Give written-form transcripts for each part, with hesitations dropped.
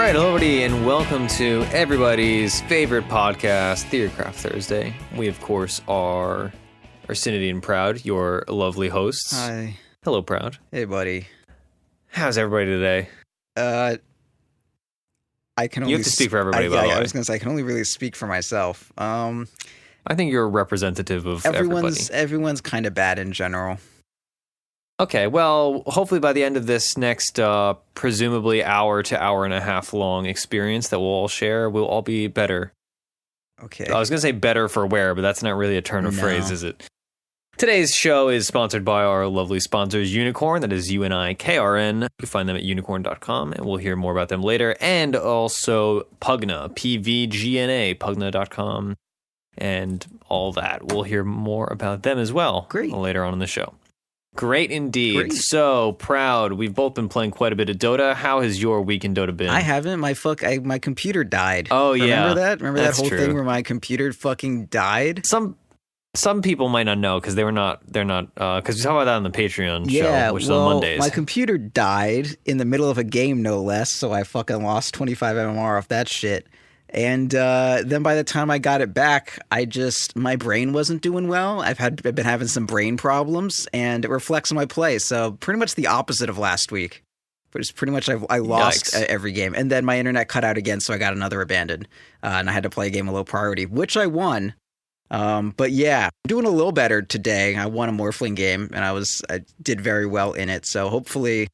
right, hello everybody, and welcome to everybody's favorite podcast, Theorycraft Thursday. We, of course, are Arsenity and Proud, your lovely hosts. Hi. Hello, Proud. Hey, buddy. How's everybody today? I can only... You have to speak for everybody, by the way. I was going to say, I can only really speak for myself. I think you're a representative of everybody. Everyone's kind of bad in general. Okay, well, hopefully by the end of this next, presumably hour to hour and a half long experience that we'll all share, we'll all be better. Okay. I was going to say better for wear, but that's not really a turn of phrase, is it? Today's show is sponsored by our lovely sponsors, Unicorn. That is UNIKRN. You can find them at unicorn.com, and we'll hear more about them later. And also Pugna, PVGNA, pugna.com, and all that. We'll hear more about them as well. Great. Later on in the show. Great indeed. Great. So, Proud, we've both been playing quite a bit of Dota. How has your week in Dota been? I haven't. My computer died. Oh, yeah. Remember that? Remember That's that whole true. thing where my computer fucking died? Some people might not know because they're not, because we talk about that on the Patreon show, which is on Mondays. My computer died in the middle of a game, no less, so I fucking lost 25 MMR off that shit. And then by the time I got it back, my brain wasn't doing well. I've been having some brain problems, and it reflects on my play. So pretty much the opposite of last week. But it's pretty much I lost every game. And then my internet cut out again, so I got another abandoned. And I had to play a game of low priority, which I won. But yeah, I'm doing a little better today. I won a Morphling game, and I did very well in it. So hopefully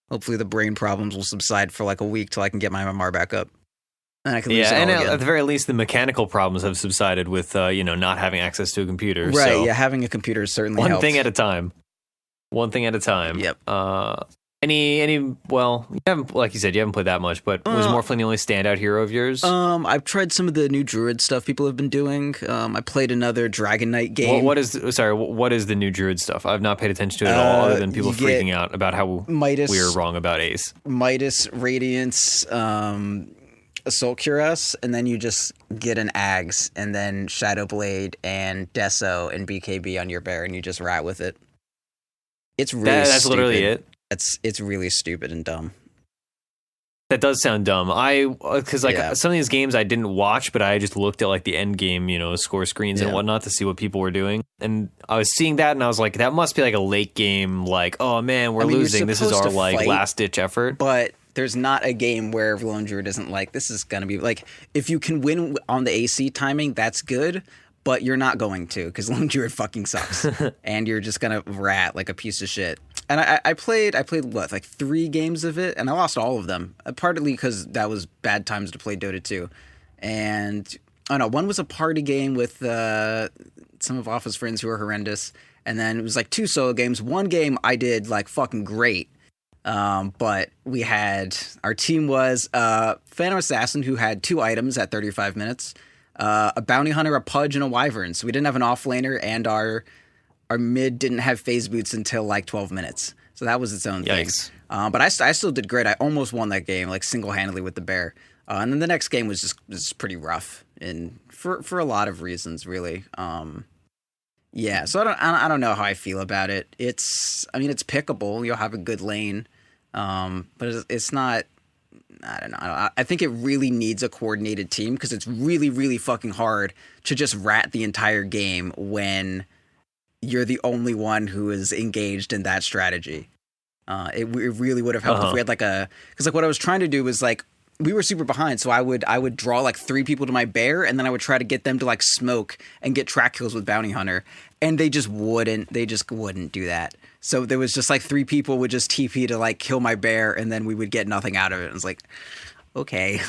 the brain problems will subside for like a week till I can get my MMR back up. And I can lose it all again. At the very least, the mechanical problems have subsided with not having access to a computer. Right? So yeah, having a computer certainly one helped. thing at a time. One thing at a time. Yep. Well, you haven't, like you said, you haven't played that much, but was Morphling the only standout hero of yours? I've tried some of the new Druid stuff people have been doing. I played another Dragon Knight game. What is the new Druid stuff? I've not paid attention to it at all, other than people freaking out about how Midas, we were wrong about Ace. Midas, Radiance, Assault Cuirass, and then you just get an Ags, and then Shadow Blade and Deso and BKB on your bear, and you just rat with it. It's really that's stupid. literally it. It's really stupid and dumb. That does sound dumb. Some of these games I didn't watch, but I just looked at like the end game, score screens and whatnot to see what people were doing. And I was seeing that, and I was like, that must be like a late game. Like, oh man, we're losing. This is our like last ditch effort. But there's not a game where Lone Druid isn't like, this is gonna be like, if you can win on the AC timing, that's good. But you're not going to, because Lone Druid fucking sucks, and you're just gonna rat like a piece of shit. And I played what, like 3 games of it, and I lost all of them. Partly because that was bad times to play Dota 2. And one was a party game with some of Alpha's friends who were horrendous, and then it was like 2 solo games. One game I did like fucking great, but our team was Phantom Assassin, who had 2 items at 35 minutes, a Bounty Hunter, a Pudge, and a Wyvern. So we didn't have an offlaner, and our mid didn't have phase boots until like 12 minutes. So that was its own thing. But I still did great. I almost won that game, like single-handedly with the bear. And then the next game was just pretty rough, and for a lot of reasons, really. Yeah, so I don't know how I feel about it. It's pickable. You'll have a good lane. But it's not, I don't know. I think it really needs a coordinated team, because it's really, really fucking hard to just rat the entire game when you're the only one who is engaged in that strategy. It really would have helped if we had because what I was trying to do was like, we were super behind, so I would draw like 3 people to my bear, and then I would try to get them to like smoke and get track kills with Bounty Hunter, and they just wouldn't do that. So there was just like 3 people would just TP to like kill my bear, and then we would get nothing out of it. It was like, okay,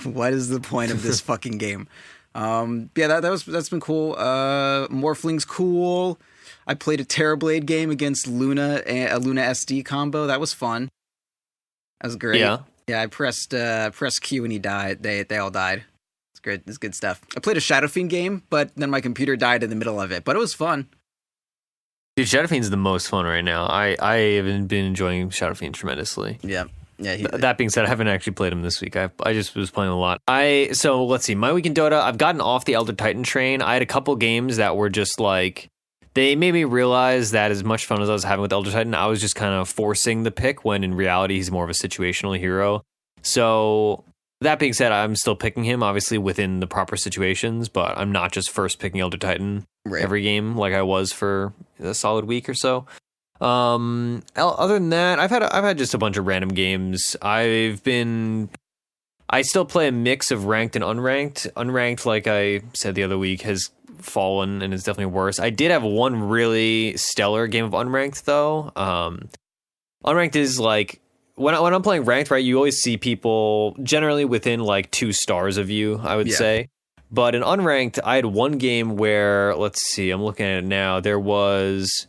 what is the point of this fucking game? That's been cool. Morphling's cool. I played a Terrorblade game against Luna, a Luna SD combo. That was fun. That was great. Yeah, I pressed Q and he died. They all died. It's great. It's good stuff. I played a Shadow Fiend game, but then my computer died in the middle of it. But it was fun. Dude, Shadow Fiend's the most fun right now. I have been enjoying Shadow Fiend tremendously. Yeah. That being said, I haven't actually played him this week. I just was playing a lot. So let's see. My week in Dota, I've gotten off the Elder Titan train. I had a couple games that were just like, they made me realize that as much fun as I was having with Elder Titan, I was just kind of forcing the pick, when in reality he's more of a situational hero. So That being said, I'm still picking him, obviously, within the proper situations, but I'm not just first picking Elder Titan every game like I was for a solid week or so. Other than that, I've had just a bunch of random games. I still play a mix of ranked and unranked. Unranked, like I said the other week, has fallen and is definitely worse. I did have one really stellar game of unranked though. Unranked is like when I'm playing ranked, right? You always see people generally within like 2 stars of you, I would say. But in unranked, I had one game where, let's see, I'm looking at it now. There was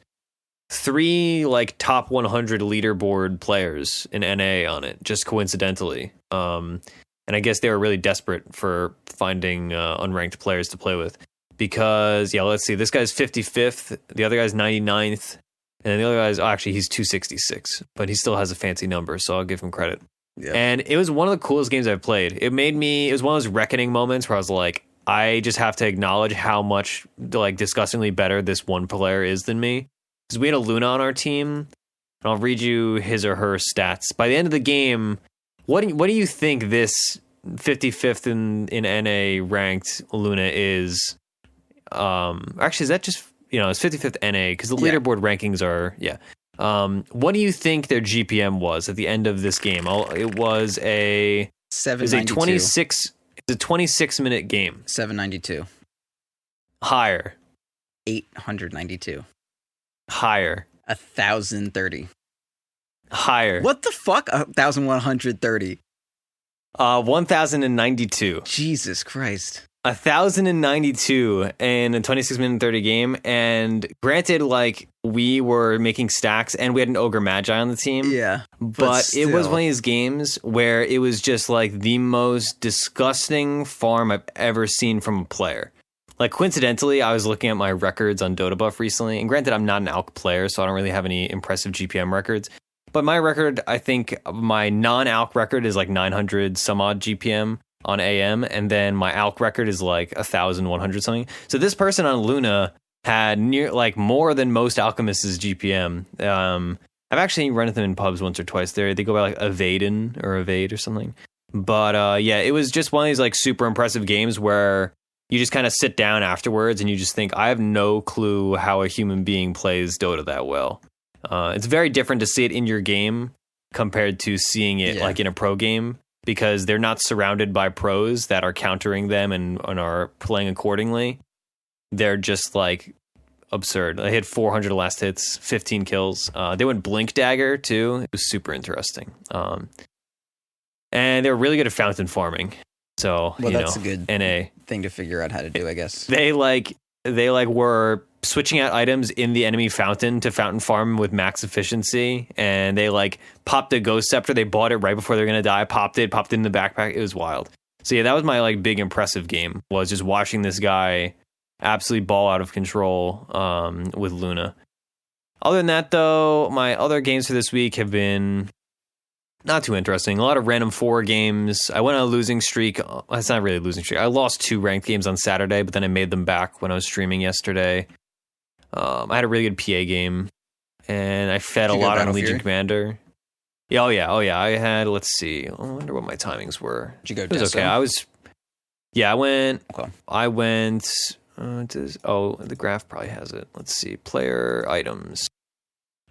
3 like top 100 leaderboard players in NA on it, just coincidentally. And I guess they were really desperate for finding unranked players to play with. Because, let's see, this guy's 55th, the other guy's 99th, and the other guy's, actually, he's 266, but he still has a fancy number, so I'll give him credit. Yep. And it was one of the coolest games I've played. It was one of those reckoning moments where I was like, I just have to acknowledge how much, like, disgustingly better this one player is than me. Because we had a Luna on our team, and I'll read you his or her stats. By the end of the game, what do you think this 55th in NA ranked Luna is? Actually, is that just, it's 55th NA, because the leaderboard rankings are, what do you think their GPM was at the end of this game? It was a 26-minute game. 792. Higher. 892. Higher. 1,030. Higher. What the fuck? 1,130. 1,092. Jesus Christ. 1,092 in a 26-minute 30 game, and granted, like, we were making stacks and we had an Ogre Magi on the team. Yeah. But it was one of these games where it was just like the most disgusting farm I've ever seen from a player. Like, coincidentally, I was looking at my records on Dota Buff recently, and granted, I'm not an ALK player, so I don't really have any impressive GPM records. But my record, I think my non-ALK record is like 900 some odd GPM on AM, and then my ALK record is like 1,100 something. So this person on Luna had more than most alchemists' GPM. I've actually run into them in pubs once or twice. They go by like Evade or something. But it was just one of these like super impressive games where you just kind of sit down afterwards and you just think, I have no clue how a human being plays Dota that well. It's very different to see it in your game compared to seeing it like in a pro game, because they're not surrounded by pros that are countering them and are playing accordingly. They're just like absurd. I hit 400 last hits, 15 kills. They went Blink Dagger too. It was super interesting. And they were really good at fountain farming. So, that's a good NA thing to figure out how to do, I guess. They were switching out items in the enemy fountain to fountain farm with max efficiency, and they like popped a Ghost Scepter. They bought it right before they're gonna die. Popped it in the backpack. It was wild. So that was my like big impressive game, was just watching this guy absolutely ball out of control with Luna. Other than that, though, my other games for this week have been not too interesting. A lot of random 4 games. I went on a losing streak. It's not really a losing streak. I lost 2 ranked games on Saturday, but then I made them back when I was streaming yesterday. I had a really good PA game, and I fed a lot on Legion Commander. Oh yeah. I had, let's see. I wonder what my timings were. Did you go? It was okay. I went. The graph probably has it. Let's see. Player items.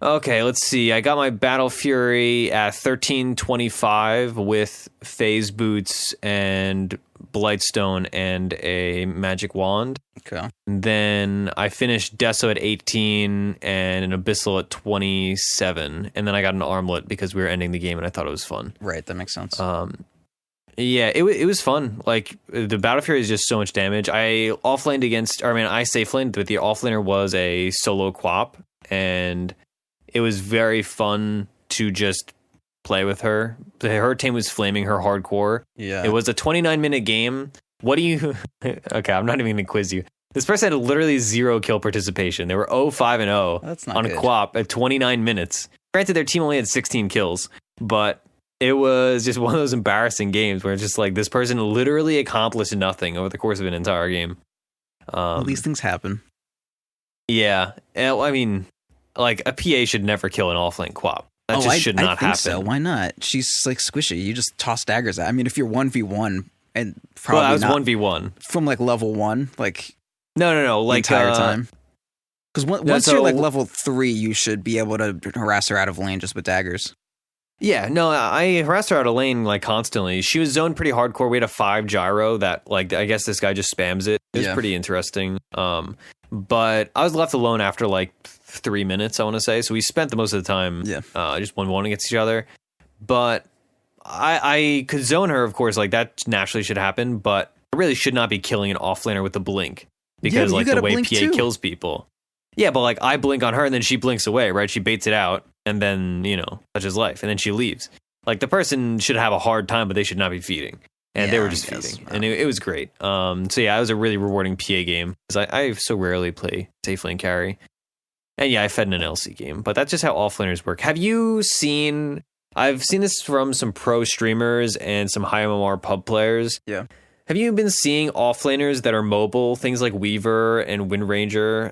Okay, let's see. I got my Battle Fury at 1325 with Phase Boots and Blightstone and a Magic Wand. Okay. And then I finished Deso at 18 and an Abyssal at 27. And then I got an Armlet because we were ending the game and I thought it was fun. Right, that makes sense. It was fun. Like, the Battle Fury is just so much damage. I safe laned, but the offlaner was a solo quap, and it was very fun to just play with her. Her team was flaming her hardcore. Yeah. It was a 29-minute game. What do you... Okay, I'm not even going to quiz you. This person had literally 0 kill participation. They were 0-5-0 That's not on good. a quap at 29 minutes. Granted, their team only had 16 kills, but it was just one of those embarrassing games where it's just like this person literally accomplished nothing over the course of an entire game. Well, these things happen. Yeah. I mean, like, a PA should never kill an offlane quap. That just should not happen. So. Why not? She's like squishy. You just toss daggers at. I mean, if you're 1v1 and probably I was not 1v1 from like level 1, like no, like the entire time. Because once you're like level 3, you should be able to harass her out of lane just with daggers. Yeah, no, I harassed her out of lane like constantly. She was zoned pretty hardcore. We had a 5 gyro that like I guess this guy just spams it. It was pretty interesting. But I was left alone after like 3 minutes, I want to say. So we spent the most of the time just 1v1 against each other. But I could zone her, of course, like that naturally should happen. But I really should not be killing an offlaner with a blink because like the way PA kills people. Yeah, but like I blink on her and then she blinks away, right? She baits it out and then, touches life and then she leaves. Like the person should have a hard time, but they should not be feeding. And they were just feeding. And it was great. So yeah, it was a really rewarding PA game because I so rarely play safe lane carry. And yeah, I fed in an LC game, but that's just how offlaners work. I've seen this from some pro streamers and some high MMR pub players. Yeah. Have you been seeing offlaners that are mobile, things like Weaver and Wind Ranger?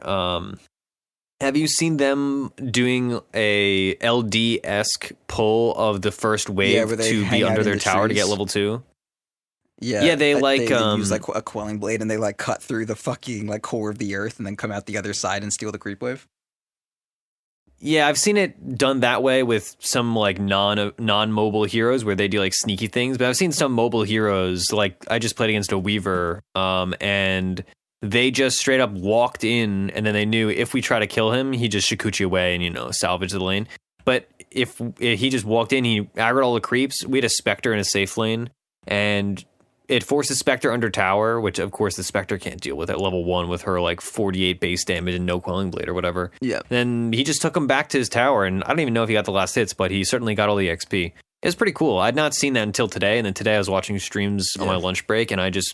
Have you seen them doing a LD-esque pull of the first wave to be under their tower to get level 2? Yeah, they use like a quelling blade and they like cut through the fucking like core of the earth and then come out the other side and steal the creep wave. Yeah, I've seen it done that way with some like non-mobile heroes where they do like sneaky things. But I've seen some mobile heroes, like I just played against a Weaver, and they just straight up walked in, and then they knew if we try to kill him, he just Shikuchi away and salvage the lane. But if he just walked in, he aggroed all the creeps. We had a Spectre in a safe lane, and it forces Spectre under tower, which of course the Spectre can't deal with at level 1 with her like 48 base damage and no quelling blade or whatever. Yeah. Then he just took him back to his tower, and I don't even know if he got the last hits, but he certainly got all the XP. It was pretty cool. I'd not seen that until today, and then today I was watching streams on my lunch break, and I was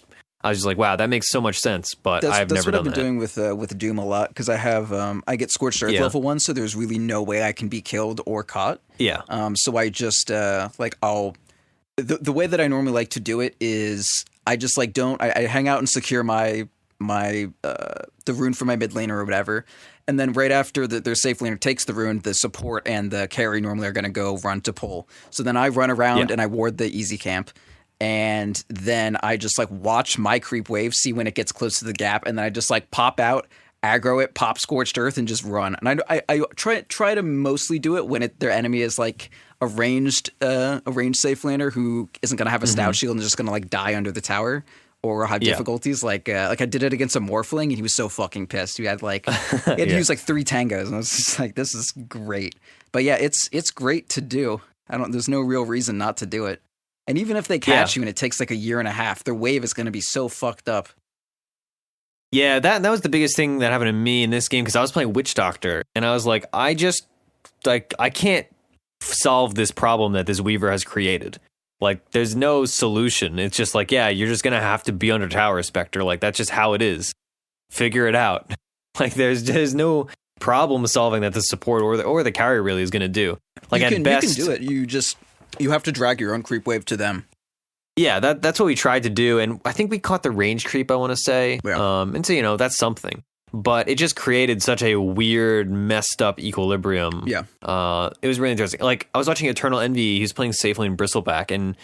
just like, wow, that makes so much sense, but I've never done that. That's what I've been doing with Doom a lot, because I have I get Scorched Earth level 1, so there's really no way I can be killed or caught. Yeah. So I just the way that I normally like to do it is I just like I hang out and secure my the rune for my mid laner or whatever, and then right after their safe laner takes the rune, the support and the carry normally are going to go run to pull. So then I run around and I ward the easy camp, and then I just like watch my creep wave, see when it gets close to the gap, and then I just like pop out, aggro it, pop Scorched Earth, and just run. And I try to mostly do it when their enemy is like a ranged safe laner who isn't going to have a stout shield and just going to like die under the tower or have difficulties. Like I did it against a Morphling, and he was so fucking pissed. He had to use like 3 tangos, and I was just like, this is great. But yeah, it's great to do. There's no real reason not to do it. And even if they catch you and it takes like a year and a half, their wave is going to be so fucked up. Yeah, that was the biggest thing that happened to me in this game, because I was playing Witch Doctor, and I was like, I can't solve this problem that this Weaver has created. Like, there's no solution. It's just like, yeah, you're just gonna have to be under tower, Spectre. Like, that's just how it is. Figure it out. Like, there's no problem solving that the support or the carrier really is gonna do. Like, at best, you can do it. You have to drag your own creep wave to them. Yeah, that's what we tried to do, and I think we caught the range creep, I want to say. Yeah. And so, that's something. But it just created such a weird, messed up equilibrium. Yeah. It was really interesting. Like, I was watching Eternal Envy, he was playing safe lane Bristleback, and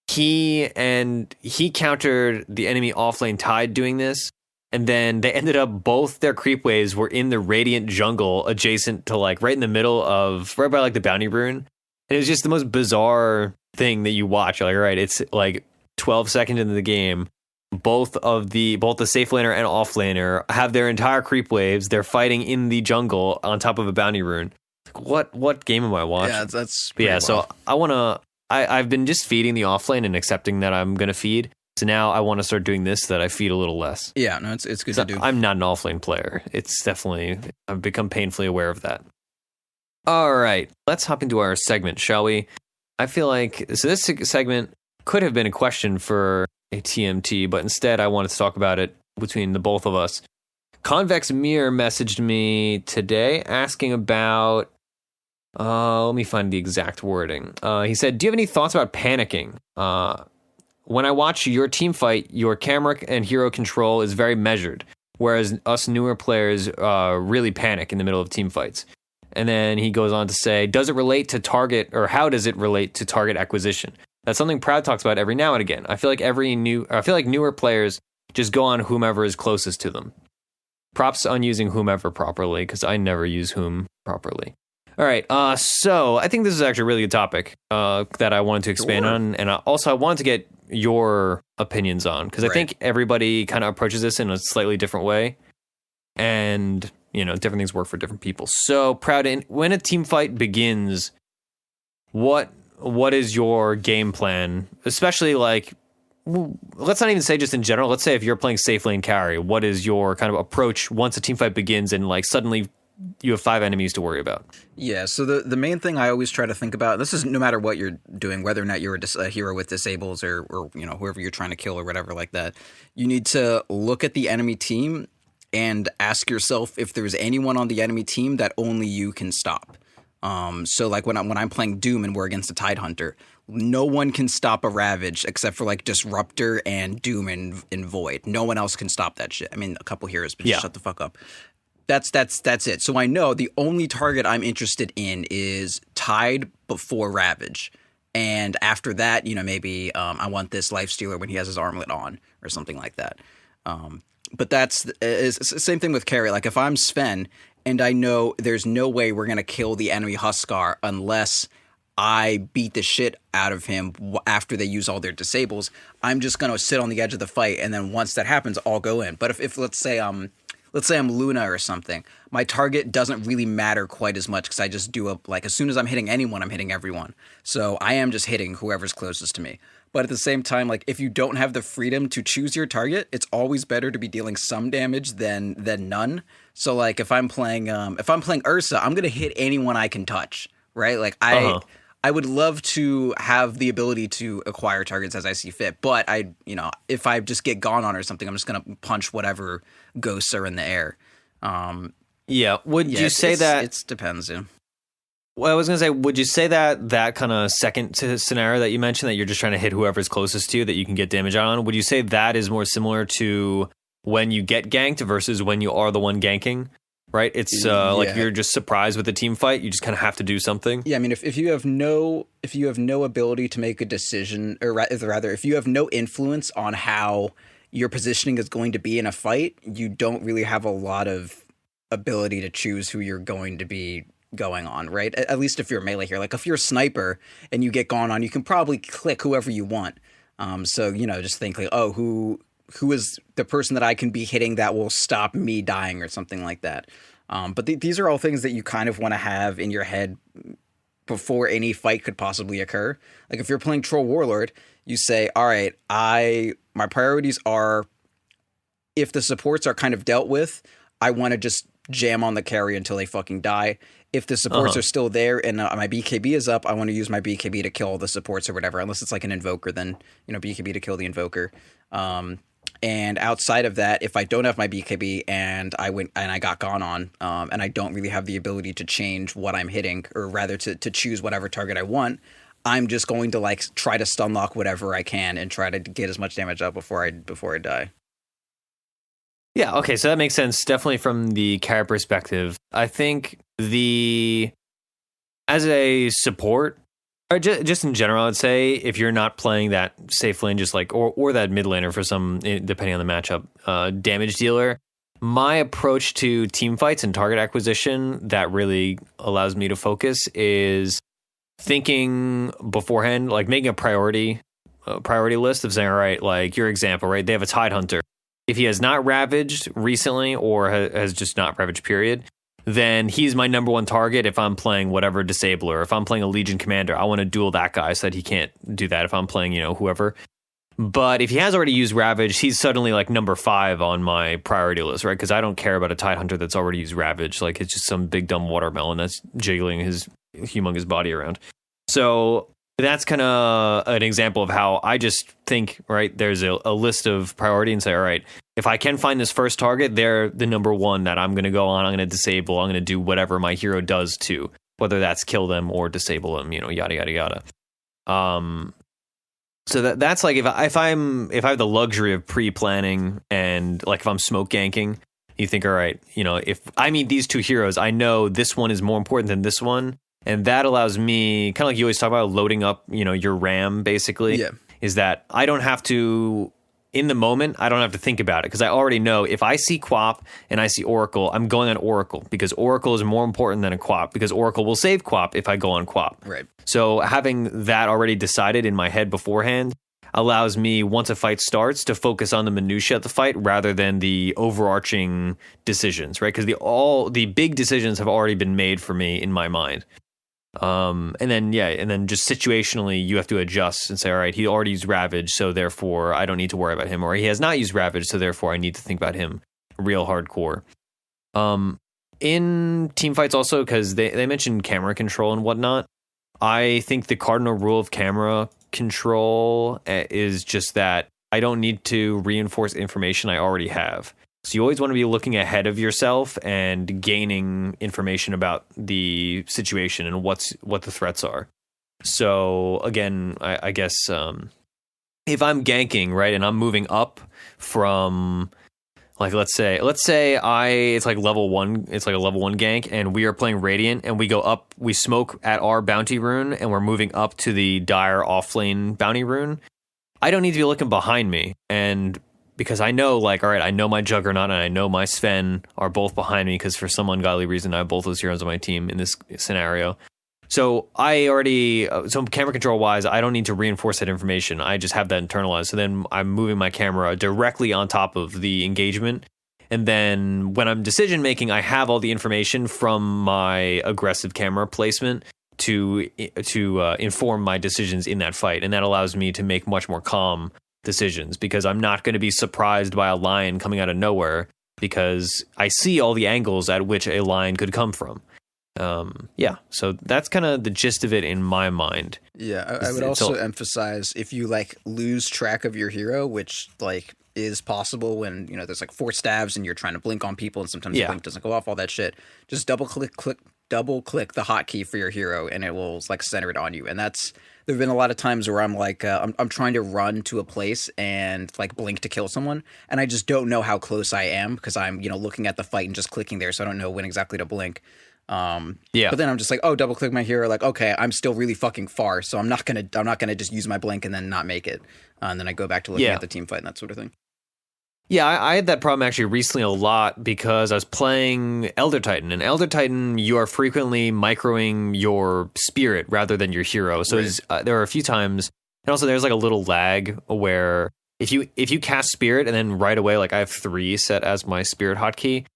he countered the enemy offlane Tide doing this, and then they ended up, both their creep waves were in the Radiant jungle adjacent to, like, right in the middle of, right by, like, the Bounty Rune. And it was just the most bizarre thing that you watch. You're like, all right, it's like 12 seconds into the game. Both the safe laner and off laner have their entire creep waves. They're fighting in the jungle on top of a Bounty Rune. What game am I watching? Yeah, that's so I've been just feeding the offlane and accepting that I'm gonna feed. So now I want to start doing this so that I feed a little less. Yeah, no, it's good to do. I'm not an offlane player. It's definitely, I've become painfully aware of that. All right, let's hop into our segment, shall we? I feel like this segment could have been a question for a TMT, but instead I wanted to talk about it between the both of us. Convex Mirror messaged me today asking about, let me find the exact wording. He said, do you have any thoughts about panicking? When I watch your team fight, your camera and hero control is very measured, whereas us newer players really panic in the middle of team fights. And then he goes on to say, does it relate to target, or how does it relate to target acquisition? That's something Proud talks about every now and again. I feel like newer players just go on whomever is closest to them. Props on using whomever properly, because I never use whom properly. All right, so I think this is actually a really good topic that I wanted to expand on, and I wanted to get your opinions on, because I think everybody kind of approaches this in a slightly different way, and different things work for different people. So, Proud, when a team fight begins, what is your game plan? Especially let's not even say just in general. Let's say if you're playing safe lane carry, what is your kind of approach once a team fight begins and suddenly you have 5 enemies to worry about? Yeah, so the main thing I always try to think about, this is no matter what you're doing, whether or not you're a hero with disables or whoever you're trying to kill or whatever like that, you need to look at the enemy team and ask yourself if there's anyone on the enemy team that only you can stop. So when I'm playing Doom and we're against a Tidehunter, no one can stop a Ravage except for Disruptor and Doom and Void. No one else can stop that shit. I mean, a couple heroes, but just shut the fuck up. That's it. So I know the only target I'm interested in is Tide before Ravage. And after that, maybe I want this Lifestealer when he has his armlet on or something like that. But it's the same thing with carry. If I'm Sven and I know there's no way we're going to kill the enemy Huskar unless I beat the shit out of him after they use all their disables, I'm just going to sit on the edge of the fight. And then once that happens, I'll go in. But if let's say I'm Luna or something, my target doesn't really matter quite as much because I just do as soon as I'm hitting anyone, I'm hitting everyone. So I am just hitting whoever's closest to me. But at the same time, if you don't have the freedom to choose your target, it's always better to be dealing some damage than none. So if I'm playing Ursa, I'm gonna hit anyone I can touch, right? I would love to have the ability to acquire targets as I see fit, but if I just get gone on or something, I'm just gonna punch whatever ghosts are in the air. Would you say that it depends? Yeah. Well, I was going to say, would you say that kind of second scenario that you mentioned, that you're just trying to hit whoever's closest to you that you can get damage on, would you say that is more similar to when you get ganked versus when you are the one ganking, right? It's if you're just surprised with a team fight, you just kind of have to do something. Yeah, I mean, if you have no ability to make a decision, or rather, if you have no influence on how your positioning is going to be in a fight, you don't really have a lot of ability to choose who you're going to be going on, right? At least if you're a melee here. If you're a sniper and you get gone on, you can probably click whoever you want. So just think who is the person that I can be hitting that will stop me dying or something like that. But these are all things that you kind of want to have in your head before any fight could possibly occur. If you're playing Troll Warlord, you say, all right, my priorities are, if the supports are kind of dealt with, I want to just jam on the carry until they fucking die. If the supports are still there and my BKB is up, I want to use my BKB to kill all the supports or whatever. Unless it's an invoker, then BKB to kill the invoker. And outside of that, if I don't have my BKB and I got gone on, and I don't really have the ability to change what I'm hitting, or rather to choose whatever target I want, I'm just going to try to stun lock whatever I can and try to get as much damage up before I die. Yeah, okay, so that makes sense. Definitely from the carry perspective. I think as a support, or just in general, I'd say if you're not playing that safe lane, just or that mid laner for some, depending on the matchup, damage dealer, my approach to team fights and target acquisition that really allows me to focus is thinking beforehand, making a priority list of saying, all right, your example, right? They have a Tidehunter. If he has not ravaged recently or has just not ravaged, period, then he's my number one target if I'm playing whatever disabler. If I'm playing a Legion Commander, I want to duel that guy so that he can't do that if I'm playing, whoever. But if he has already used Ravage, he's suddenly number 5 on my priority list, right? Because I don't care about a Tidehunter that's already used Ravage. It's just some big dumb watermelon that's jiggling his humongous body around. So that's kind of an example of how I just think, right, there's a list of priority and say, all right, if I can find this first target, they're the number one that I'm going to go on. I'm going to disable. I'm going to do whatever my hero does to, whether that's kill them or disable them, yada, yada, yada. So that's if I have the luxury of pre-planning and if I'm smoke ganking, You think, all right, if I meet these two heroes, I know this one is more important than this one. And that allows me, kind of like you always talk about, loading up, your RAM, basically. Yeah. Is that I don't have to, in the moment, I don't have to think about it. Because I already know if I see Quap and I see Oracle, I'm going on Oracle. Because Oracle is more important than a Quap. Because Oracle will save Quap if I go on Quap. Right. So having that already decided in my head beforehand allows me, once a fight starts, to focus on the minutia of the fight rather than the overarching decisions, right? Because the big decisions have already been made for me in my mind. And then just situationally, you have to adjust and say, all right, he already used Ravage, so therefore I don't need to worry about him, or he has not used Ravage, so therefore I need to think about him real hardcore. In team fights also, because they mentioned camera control and whatnot, I think the cardinal rule of camera control is just that I don't need to reinforce information I already have. So you always want to be looking ahead of yourself and gaining information about the situation and what the threats are. So again, I guess if I'm ganking, right, and I'm moving up from, like, let's say it's like level 1, it's like a level 1 gank, and we are playing Radiant, and we go up, we smoke at our bounty rune, and we're moving up to the Dire offlane bounty rune. I don't need to be looking behind me, and because I know, like, all right, I know my Juggernaut and I know my Sven are both behind me, because for some ungodly reason I have both those heroes on my team in this scenario. So so camera control wise, I don't need to reinforce that information. I just have that internalized. So then I'm moving my camera directly on top of the engagement. And then when I'm decision making, I have all the information from my aggressive camera placement to inform my decisions in that fight. And that allows me to make much more calm decisions, because I'm not going to be surprised by a lion coming out of nowhere, because I see all the angles at which a lion could come from. So that's kind of the gist of it in my mind. Yeah, I would also emphasize, if you like lose track of your hero, which like is possible when there's like 4 stabs and you're trying to blink on people and sometimes the blink doesn't go off, all that shit, just double click the hotkey for your hero and it will like center it on you. And there've been a lot of times where I'm like I'm trying to run to a place and like blink to kill someone, and I just don't know how close I am because I'm looking at the fight and just clicking there, so I don't know when exactly to blink. But then I'm just like, oh, double click my hero, like, okay, I'm still really fucking far, so I'm not gonna just use my blink and then not make it, and then I go back to looking at the team fight and that sort of thing. Yeah, I had that problem actually recently a lot because I was playing Elder Titan. And Elder Titan, you are frequently microing your spirit rather than your hero. So there are a few times, and also there's like a little lag where if you cast spirit and then right away, like I have 3 set as my spirit hotkey,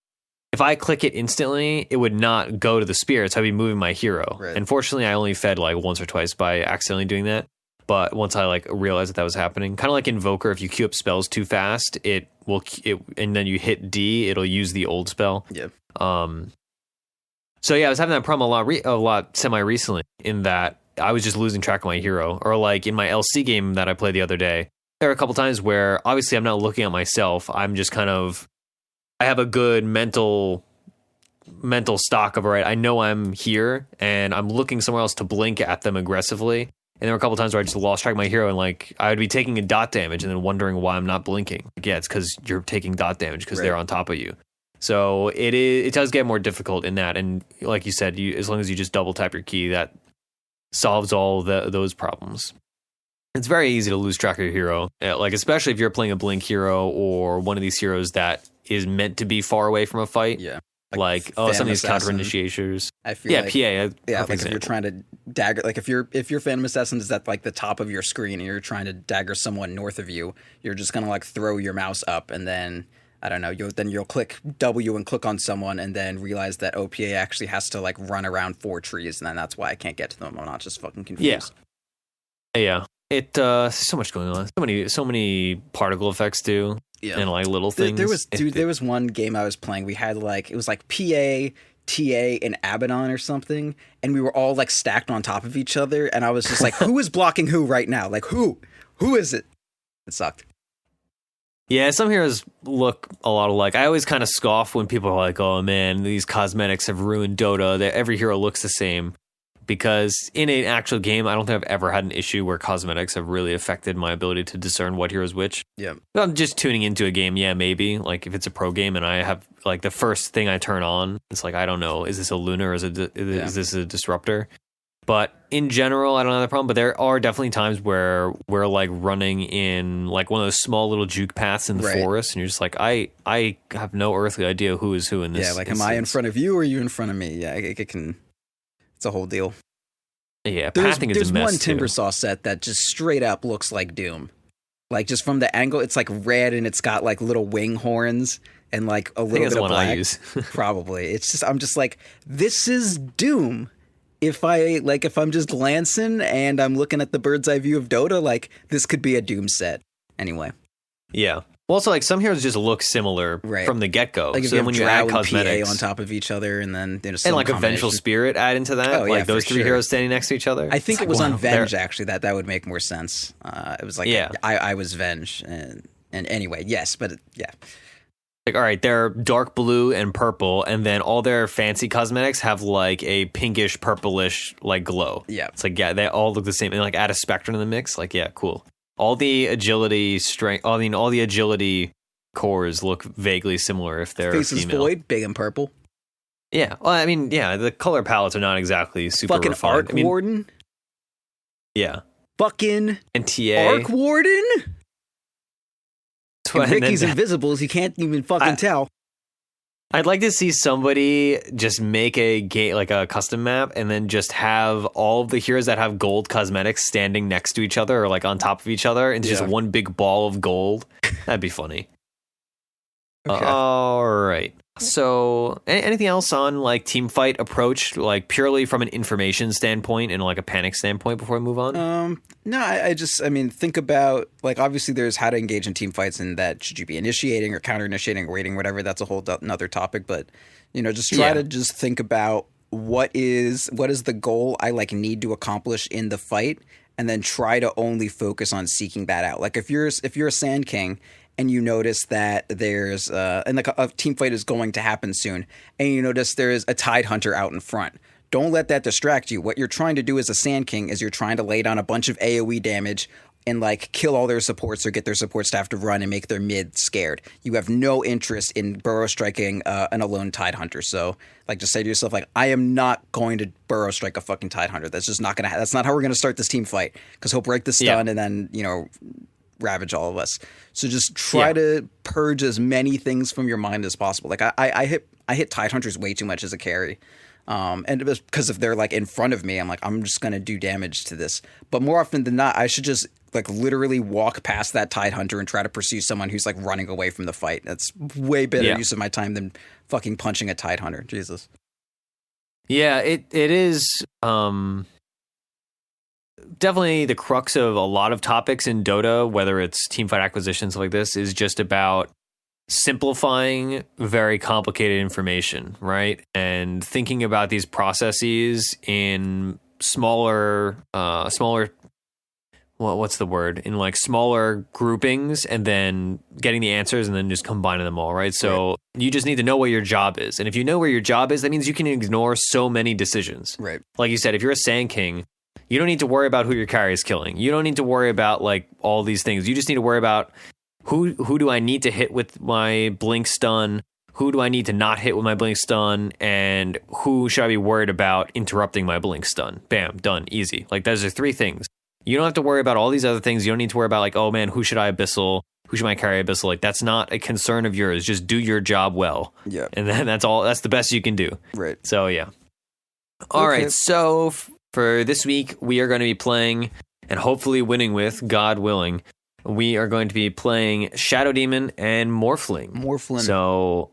if I click it instantly, it would not go to the spirit, so I'd be moving my hero. Right. And fortunately, I only fed like once or twice by accidentally doing that. But once I like realized that was happening, kind of like Invoker, if you queue up spells too fast, and then you hit D, it'll use the old spell. Yeah. So yeah, I was having that problem a lot semi recently, in that I was just losing track of my hero. Or like in my LC game that I played the other day, there are a couple times where obviously I'm not looking at myself. I'm just I have a good mental stock of, all right, I know I'm here and I'm looking somewhere else to blink at them aggressively. And there were a couple times where I just lost track of my hero, and like I would be taking a dot damage and then wondering why I'm not blinking. Like, yeah, it's because you're taking dot damage because they're on top of you. So it does get more difficult in that. And like you said, as long as you just double tap your key, that solves all those problems. It's very easy to lose track of your hero, like especially if you're playing a blink hero or one of these heroes that is meant to be far away from a fight. Yeah. Like some of these counter initiators. I feel like, PA. Like if you're trying to dagger, like if your Phantom Assassin is at like the top of your screen and you're trying to dagger someone north of you, you're just gonna like throw your mouse up and then I don't know, you'll click W and click on someone and then realize that OPA actually has to like run around 4 trees, and then that's why I can't get to them. I'm not just fucking confused. Yeah. So much going on. So many particle effects too. Yeah. And like little things. There was one game I was playing. We had like, it was like PA, TA, and Abaddon or something, and we were all like stacked on top of each other, and I was just like, who is blocking who right now? Like who is it? It sucked. Yeah, some heroes look a lot alike. I always kind of scoff when people are like, oh man, these cosmetics have ruined Dota. Every hero looks the same. because in an actual game, I don't think I've ever had an issue where cosmetics have really affected my ability to discern what hero's which. Yeah. If I'm just tuning into a game, yeah, maybe. Like if it's a pro game and I have like the first thing I turn on, it's like, I don't know, is this a Luna or is this a Disruptor? But in general, I don't have that problem. But there are definitely times where we're like running in like one of those small little juke paths in the forest, and you're just like, I have no earthly idea who is who in this. Yeah, like, instance. am I in front of you or are you in front of me? Yeah, it can. It's a whole deal. Yeah, pathing is a mess. There's one Timbersaw set that just straight up looks like Doom. Like just from the angle, it's like red and it's got like little wing horns and like a little bit of black. I use. Probably. It's just, I'm just like, this is Doom. If I'm just glancing and I'm looking at the bird's eye view of Dota, like this could be a Doom set. Anyway. Yeah. Well, also, like some heroes just look similar from the get go. Like if so you have when you Drow add and cosmetics PA on top of each other, and then and like a Vengeful Spirit add into that, oh, like those three heroes standing next to each other. I think it was on Venge actually that would make more sense. It was like I was Venge, and anyway, yes, but yeah. Like, all right, they're dark blue and purple, and then all their fancy cosmetics have like a pinkish, purplish like glow. Yeah, it's like they all look the same, and like add a Spectrum in the mix. Like, yeah, cool. All the agility strength, all the agility cores look vaguely similar if they're Faces female. Void, big and purple. Yeah, well, I mean, yeah, the color palettes are not exactly super fucking refined. Arc Warden. Yeah, fucking NTA Arc Warden. And Ricky's Invisibles, you can't even fucking tell. I'd like to see somebody just make a game, like a custom map, and then just have all of the heroes that have gold cosmetics standing next to each other or like on top of each other, and just one big ball of gold. That'd be funny. Okay. All right. So, anything else on like team fight approach, like purely from an information standpoint and like a panic standpoint before we move on? No, I mean, think about like obviously there's how to engage in team fights, and that should you be initiating or counter initiating or waiting, whatever. That's a whole another topic. But just try to just think about what is the goal I like need to accomplish in the fight, and then try to only focus on seeking that out. Like if you're a Sand King, and you notice that there's and like a team fight is going to happen soon, and you notice there's a Tide Hunter out in front. Don't let that distract you. What you're trying to do as a Sand King is you're trying to lay down a bunch of AoE damage and like kill all their supports or get their support staff to run and make their mid scared. You have no interest in burrow striking an alone Tide Hunter. So like just say to yourself, like, I am not going to burrow strike a fucking Tide Hunter. That's just not gonna that's not how we're gonna start this team fight, because he'll break the stun and then ravage all of us. So just try to purge as many things from your mind as possible. Like I hit Tide Hunters way too much as a carry. And it was because if they're like in front of me, I'm like, I'm just gonna do damage to this. But more often than not, I should just like literally walk past that Tide Hunter and try to pursue someone who's like running away from the fight. That's way better use of my time than fucking punching a Tide Hunter. Jesus. Yeah, it is definitely the crux of a lot of topics in Dota, whether it's teamfight acquisitions like this, is just about simplifying very complicated information, right? And thinking about these processes in smaller what's the word? In like smaller groupings, and then getting the answers and then just combining them all, right? So you just need to know what your job is. And if you know where your job is, that means you can ignore so many decisions. Right. Like you said, if you're a Sand King, you don't need to worry about who your carry is killing. You don't need to worry about like all these things. You just need to worry about who do I need to hit with my blink stun? Who do I need to not hit with my blink stun? And who should I be worried about interrupting my blink stun? Bam, done, easy. Like those are three things. You don't have to worry about all these other things. You don't need to worry about like, oh man, who should I abyssal? Who should I carry abyssal? Like that's not a concern of yours. Just do your job well. Yeah. And then that's all. That's the best you can do. Right. So yeah. All right. So for this week, we are going to be playing and hopefully winning with, God willing, we are going to be playing Shadow Demon and Morphling. So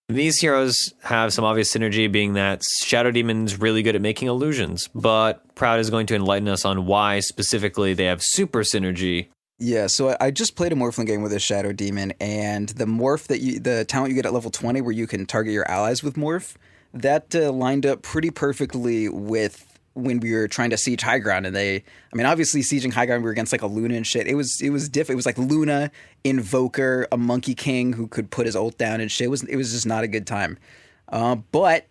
these heroes have some obvious synergy, being that Shadow Demon's really good at making illusions, but Proud is going to enlighten us on why specifically they have super synergy. Yeah, so I just played a Morphling game with a Shadow Demon, and the morph the talent you get at level 20 where you can target your allies with morph, that lined up pretty perfectly with when we were trying to siege high ground, and obviously sieging high ground, we were against like a Luna and shit. It was different. It was like Luna, Invoker, a Monkey King who could put his ult down and shit. It was just not a good time. But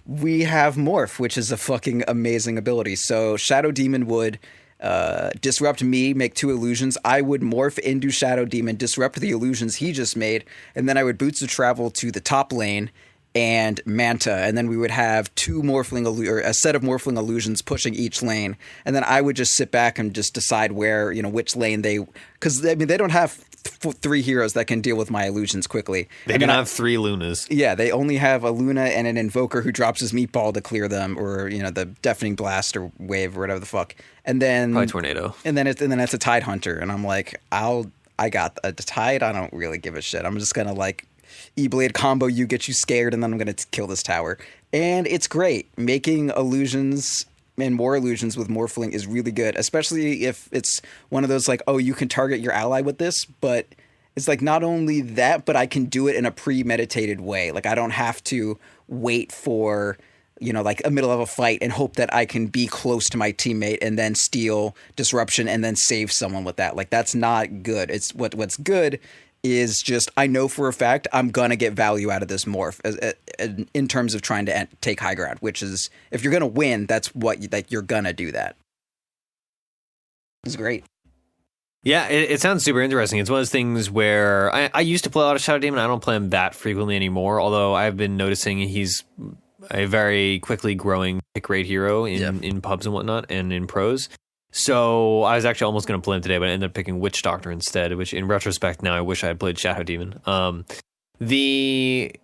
we have Morph, which is a fucking amazing ability. So Shadow Demon would disrupt me, make 2 illusions. I would morph into Shadow Demon, disrupt the illusions he just made, and then I would Boots of Travel to the top lane and Manta, and then we would have 2 Morphling or a set of Morphling illusions pushing each lane, and then I would just sit back and just decide where, which lane because I mean they don't have 3 heroes that can deal with my illusions quickly. They can have 3 Lunas. Yeah, they only have a Luna and an Invoker who drops his meatball to clear them, or the Deafening Blast or Wave or whatever the fuck, and then probably Tornado, and then it's a Tide Hunter, and I'm like, I got a Tide. I don't really give a shit. I'm just gonna like E-Blade combo you, get you scared, and then I'm gonna kill this tower, and it's great. Making illusions and more illusions with Morphling is really good, especially if it's one of those like, oh, you can target your ally with this, but it's like not only that, but I can do it in a premeditated way. Like I don't have to wait for, like a middle of a fight and hope that I can be close to my teammate and then steal disruption and then save someone with that. Like that's not good. It's what's good is just I know for a fact I'm gonna get value out of this morph in terms of trying to take high ground, which is if you're gonna win, that's what you're gonna do that. It's great. Yeah, it sounds super interesting. It's one of those things where I used to play a lot of Shadow Demon. I don't play him that frequently anymore, although I've been noticing he's a very quickly growing pick rate hero in pubs and whatnot and in pros. So I was actually almost going to play him today, but I ended up picking Witch Doctor instead, which in retrospect now I wish I had played Shadow Demon. The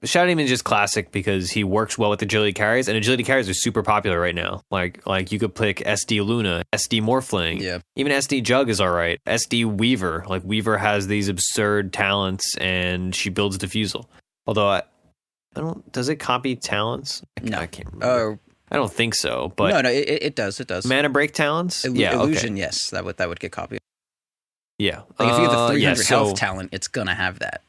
Shadow Demon is just classic because he works well with agility carries, and agility carries are super popular right now. Like you could pick SD Luna, SD Morphling, even SD Jug is all right. SD Weaver, like Weaver has these absurd talents, and she builds Diffusal. Although I don't, does it copy talents? No, I can't remember. I don't think so, but no, it does. It does. Mana break talents, illusion, okay. Yes, that would get copied. Yeah, like if you have the 300 health talent, it's gonna have that.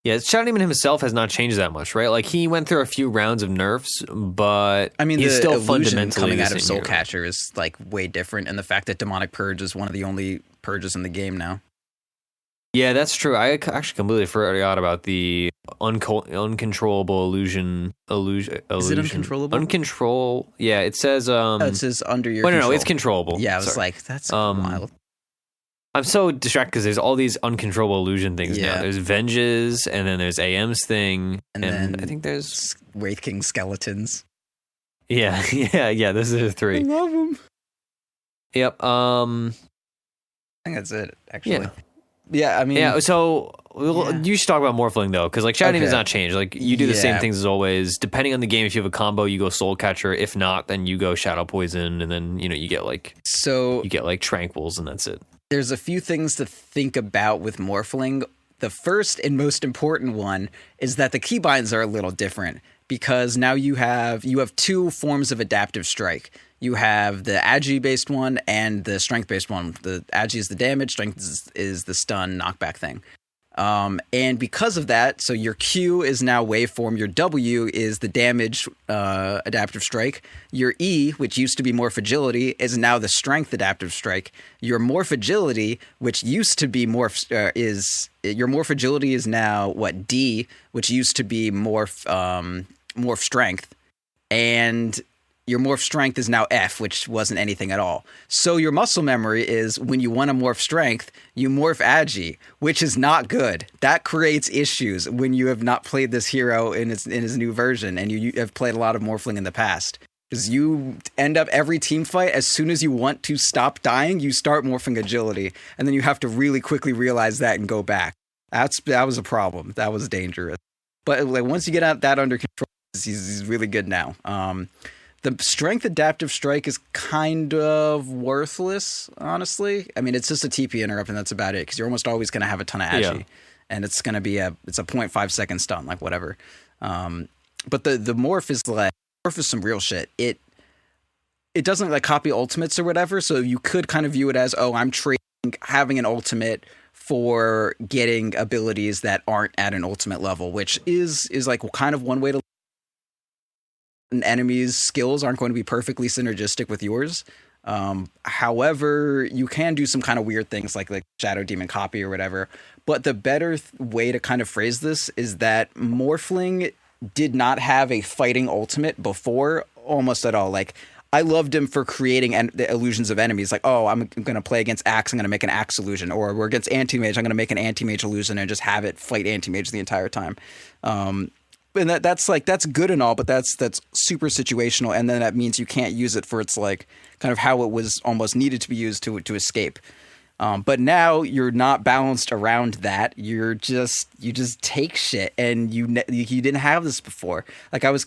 Yeah, Shadow Demon himself has not changed that much, right? Like he went through a few rounds of nerfs, but I mean, he's the still illusion fundamentally coming the out of same Soul hero. Catcher is like way different, and the fact that Demonic Purge is one of the only purges in the game now. Yeah, that's true. I actually completely forgot about the uncontrollable illusion. Is it uncontrollable? Yeah, it says. It says under your. No, it's controllable. Yeah, I was like, that's wild. I'm so distracted because there's all these uncontrollable illusion things now. There's Venges, and then there's AM's thing, and then I think there's Wraith King skeletons. Yeah. Those are the 3. I love them. Yep. I think that's it. Actually. Yeah. Yeah, I mean... Yeah, so you should talk about Morphling, though, because like Shadow Demon has not changed. Like, you do the same things as always. Depending on the game, if you have a combo, you go Soul Catcher. If not, then you go Shadow Poison, and then, you get like... So... You get like Tranquils, and that's it. There's a few things to think about with Morphling. The first and most important one is that the keybinds are a little different, because now you have 2 forms of Adaptive Strike. You have the Agi-based one and the Strength-based one. The Agi is the damage, Strength is the stun knockback thing. And because of that, so your Q is now waveform, your W is the damage adaptive strike, your E, which used to be Morph Agility, is now the Strength adaptive strike. Your Morph Agility, which used to be your Morph Agility is now D, which used to be Morph Strength, and your Morph Strength is now F, which wasn't anything at all. So your muscle memory is when you want to Morph Strength, you Morph Agi, which is not good. That creates issues when you have not played this hero in his new version, and you have played a lot of Morphling in the past. Because you end up every team fight, as soon as you want to stop dying, you start Morphing Agility, and then you have to really quickly realize that and go back. That was a problem. That was dangerous. But like once you get that under control, he's really good now. The Strength Adaptive Strike is kind of worthless, honestly. I mean, it's just a TP interrupt, and that's about it, because you're almost always going to have a ton of Agi, and it's going to be it's a 0.5 second stun, like whatever. But the Morph is some real shit. It doesn't like copy ultimates or whatever, so you could kind of view it as, oh, I'm trading having an ultimate for getting abilities that aren't at an ultimate level, which is like kind of one way to. An enemy's skills aren't going to be perfectly synergistic with yours. However, you can do some kind of weird things like Shadow Demon copy or whatever. But the better way to kind of phrase this is that Morphling did not have a fighting ultimate before almost at all. Like, I loved him for creating the illusions of enemies. Like, oh, I'm going to play against Axe, I'm going to make an Axe illusion. Or we're against Anti-Mage, I'm going to make an Anti-Mage illusion and just have it fight Anti-Mage the entire time. And that's good and all, but that's super situational. And then that means you can't use it for its like kind of how it was almost needed to be used to escape. But now you're not balanced around that. You just take shit, and you didn't have this before. Like I was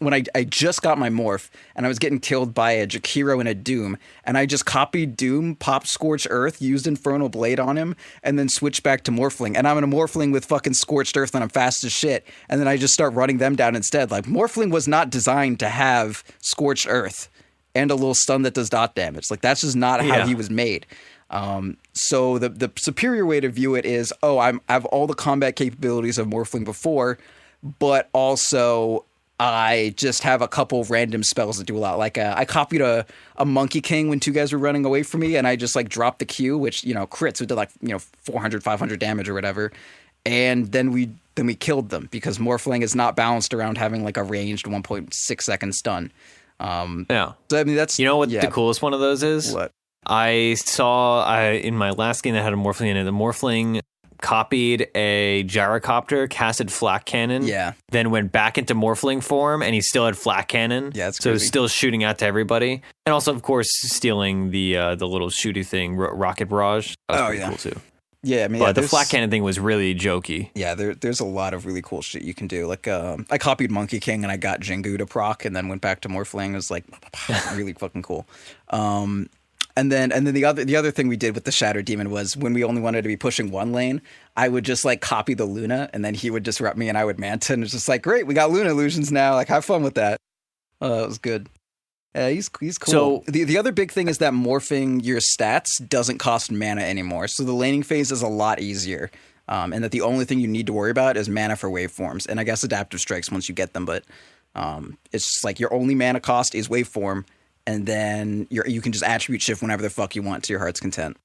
when I just got my morph, and I was getting killed by a Jakiro and a Doom, and I just copied Doom, popped Scorched Earth, used Infernal Blade on him, and then switched back to Morphling. And I'm in a Morphling with fucking Scorched Earth, and I'm fast as shit. And then I just start running them down instead. Like, Morphling was not designed to have Scorched Earth and a little stun that does dot damage. Like, that's just not how he was made. So the superior way to view it is, I have all the combat capabilities of Morphling before, but also I just have a couple random spells that do a lot. Like I copied a Monkey King when two guys were running away from me, and I just like dropped the Q, which crits, so it did like 400, 500 damage or whatever. And then we killed them because Morphling is not balanced around having like a ranged 1.6 second stun. So I mean that's what the coolest one of those is. What I saw in my last game that had a Morphling in it. The Morphling copied a gyrocopter, casted flak cannon, then went back into Morphling form, and he still had flak cannon. Yeah, that's so crazy. He's still shooting out to everybody, and also of course stealing the little shooty thing, rocket barrage. That was pretty cool too. Yeah, I mean, but the flak cannon thing was really jokey. Yeah, there's a lot of really cool shit you can do. Like, I copied Monkey King and I got Jingu to proc, and then went back to Morphling. It was like really fucking cool. And then the other thing we did with the Shadow Demon was when we only wanted to be pushing one lane, I would just like copy the Luna, and then he would disrupt me, and I would Manta, and it's just like, great, we got Luna illusions now. Like, have fun with that. It was good. He's cool. So the other big thing is that morphing your stats doesn't cost mana anymore. So the laning phase is a lot easier. And that the only thing you need to worry about is mana for waveforms. And I guess adaptive strikes once you get them, but it's just like your only mana cost is waveform, and then you can just attribute shift whenever the fuck you want to your heart's content.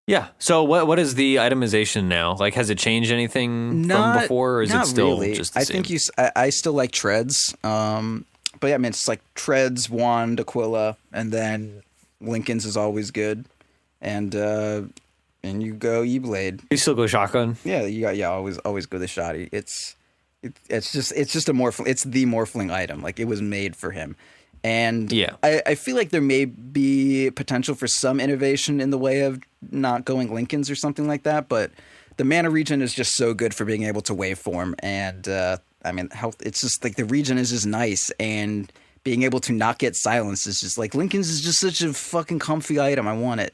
Yeah. So what is the itemization now? Like, has it changed anything from before, or is it still really. just the same? I think I still like treads. But yeah, I mean, it's like treads, wand, Aquila, and then Lincoln's is always good. And you go E-Blade. You still go shotgun? Yeah, always go the shotty. It's just a Morphling. It's the Morphling item. Like, it was made for him. And I feel like there may be potential for some innovation in the way of not going Lincolns or something like that, but the mana regen is just so good for being able to waveform, and I mean, it's just like the regen is just nice, and being able to not get silenced is just like, Lincoln's is just such a fucking comfy item. I want it.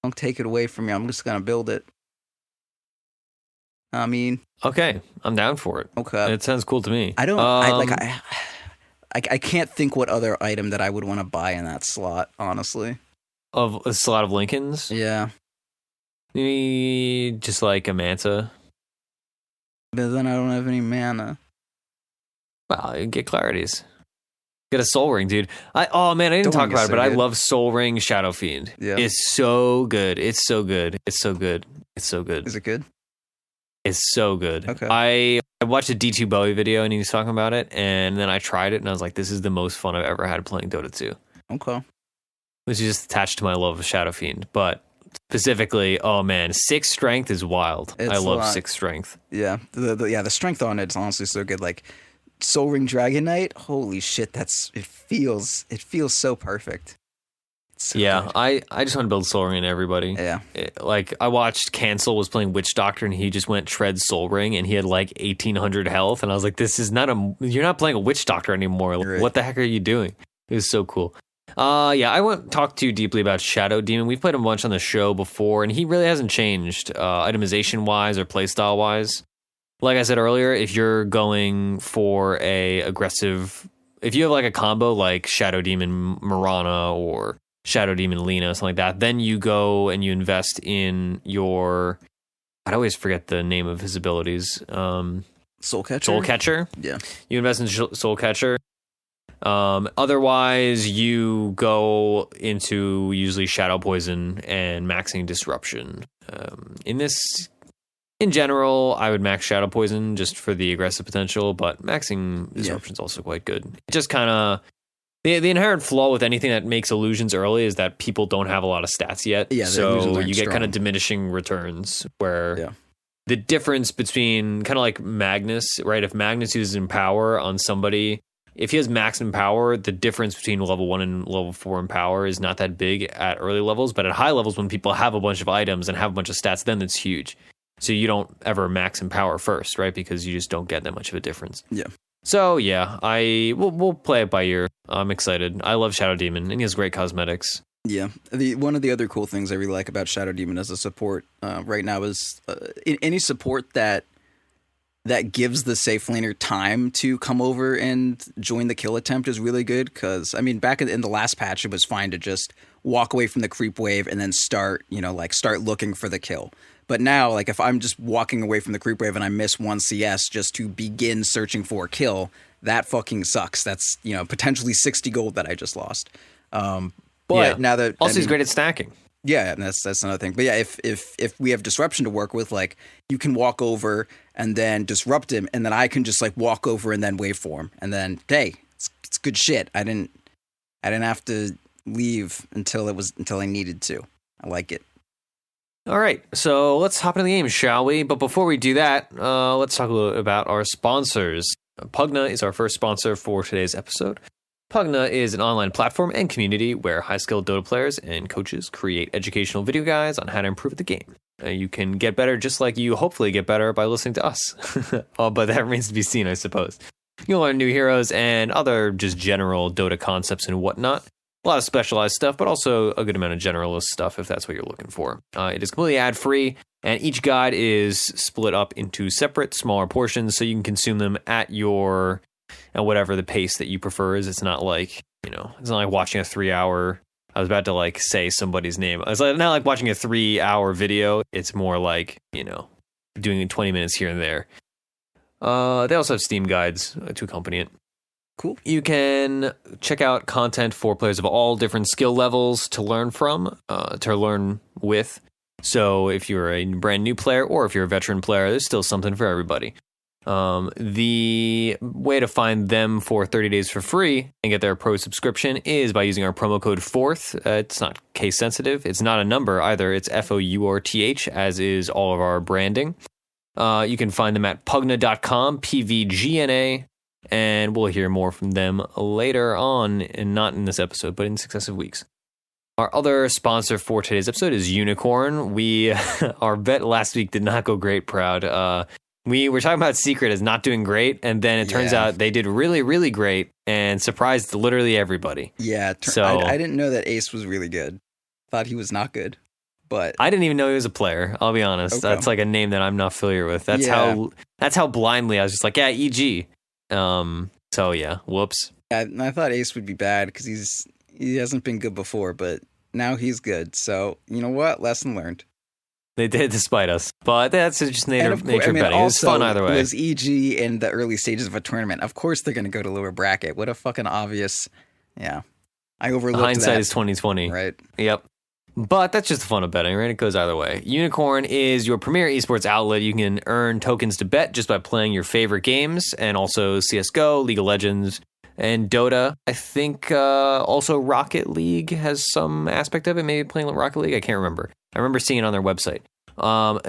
Don't take it away from me. I'm just gonna build it. I mean, okay, I'm down for it. Okay, it sounds cool to me. I can't think what other item that I would want to buy in that slot, honestly. Of a slot of Lincolns? Yeah. Maybe just like a Manta. But then I don't have any mana. Well, you get Clarities. Get a Soul Ring, dude. I didn't talk about it, but I love Soul Ring Shadow Fiend. Yeah. It's so good. It's so good. It's so good. It's so good. Is it good? It's so good. Okay. I watched a D2 Bowie video, and he was talking about it, and then I tried it, and I was like, this is the most fun I've ever had playing Dota 2. Okay. Which is just attached to my love of Shadow Fiend. But specifically, oh man, 6 strength is wild. I love 6 strength. Yeah. The strength on it is honestly so good. Like, Soul Ring Dragon Knight, holy shit, it feels so perfect. So yeah, good. I just want to build Soul Ring in everybody. Yeah. Like, I watched Cancel was playing Witch Doctor, and he just went Tread Soul Ring, and he had like 1800 health, and I was like, you're not playing a Witch Doctor anymore. Like, what the heck are you doing? It was so cool. I won't talk too deeply about Shadow Demon. We've played him a bunch on the show before, and he really hasn't changed itemization-wise or playstyle-wise. Like I said earlier, if you're going for if you have like a combo like Shadow Demon Mirana or Shadow Demon Lena, something like that, then you go and you invest in I always forget the name of his abilities. Soul Catcher? Soul Catcher. Yeah. You invest in Soul Catcher. Otherwise, you go into usually Shadow Poison and maxing Disruption. In this In general, I would max Shadow Poison just for the aggressive potential, but maxing Disruption is also quite good. It just kind of the inherent flaw with anything that makes illusions early is that people don't have a lot of stats yet. Yeah, so you get kind of diminishing returns where the difference between kind of like Magnus, right? If Magnus uses Empower on somebody, if he has max Empower, the difference between level 1 and level 4 Empower is not that big at early levels, but at high levels when people have a bunch of items and have a bunch of stats, then it's huge. So you don't ever max Empower first, right? Because you just don't get that much of a difference. Yeah. So yeah, we'll play it by ear. I'm excited. I love Shadow Demon, and he has great cosmetics. Yeah. One of the other cool things I really like about Shadow Demon as a support right now is any support that gives the safe laner time to come over and join the kill attempt is really good. Because, I mean, back in the last patch, it was fine to just walk away from the creep wave and then start looking for the kill. But now, like, if I'm just walking away from the creep wave and I miss one CS just to begin searching for a kill, that fucking sucks. That's, potentially 60 gold that I just lost. But now that... Also, he's great at stacking. Yeah, and that's another thing. But yeah, if we have disruption to work with, like, you can walk over and then disrupt him, and then I can just, like, walk over and then wait for him. And then, hey, it's good shit. I didn't have to leave until I needed to. I like it. All right, so let's hop into the game, shall we? But before we do that, let's talk a little about our sponsors. Pugna is our first sponsor for today's episode. Pugna is an online platform and community where high-skilled Dota players and coaches create educational video guides on how to improve the game. You can get better just like you hopefully get better by listening to us. But that remains to be seen, I suppose. You'll learn new heroes and other just general Dota concepts and whatnot. A lot of specialized stuff, but also a good amount of generalist stuff if that's what you're looking for. It is completely ad-free, and each guide is split up into separate, smaller portions, so you can consume them at whatever the pace that you prefer is. It's not like, it's not like watching a 3-hour... I was about to, like, say somebody's name. It's not like watching a 3-hour video. It's more like, doing 20 minutes here and there. They also have Steam guides to accompany it. Cool. You can check out content for players of all different skill levels to learn from, to learn with. So if you're a brand new player or if you're a veteran player, there's still something for everybody. The way to find them for 30 days for free and get their pro subscription is by using our promo code FOURTH. It's not case sensitive. It's not a number either. It's FOURTH, as is all of our branding. You can find them at pugna.com, PVGNA. And we'll hear more from them later on, and not in this episode, but in successive weeks. Our other sponsor for today's episode is Unicorn. Our bet last week did not go great, Proud. We were talking about Secret as not doing great, and then it turns out they did really, really great and surprised literally everybody. Yeah, I didn't know that Ace was really good. Thought he was not good, but I didn't even know he was a player. I'll be honest. Okay. That's like a name that I'm not familiar with. That's how blindly I was just like, yeah, EG. So yeah, whoops. I thought Ace would be bad because he hasn't been good before, but now he's good. So you know what? Lesson learned. They did despite us, but that's just nature betting. It was fun either way. It was EG in the early stages of a tournament. Of course they're going to go to lower bracket. What a fucking obvious. Yeah, I overlooked hindsight that. is 2020, right? Yep. But that's just the fun of betting, right? It goes either way. Unicorn is your premier esports outlet. You can earn tokens to bet just by playing your favorite games, and also CSGO, League of Legends, and Dota. I think also Rocket League has some aspect of it, maybe playing Rocket League. I can't remember. I remember seeing it on their website.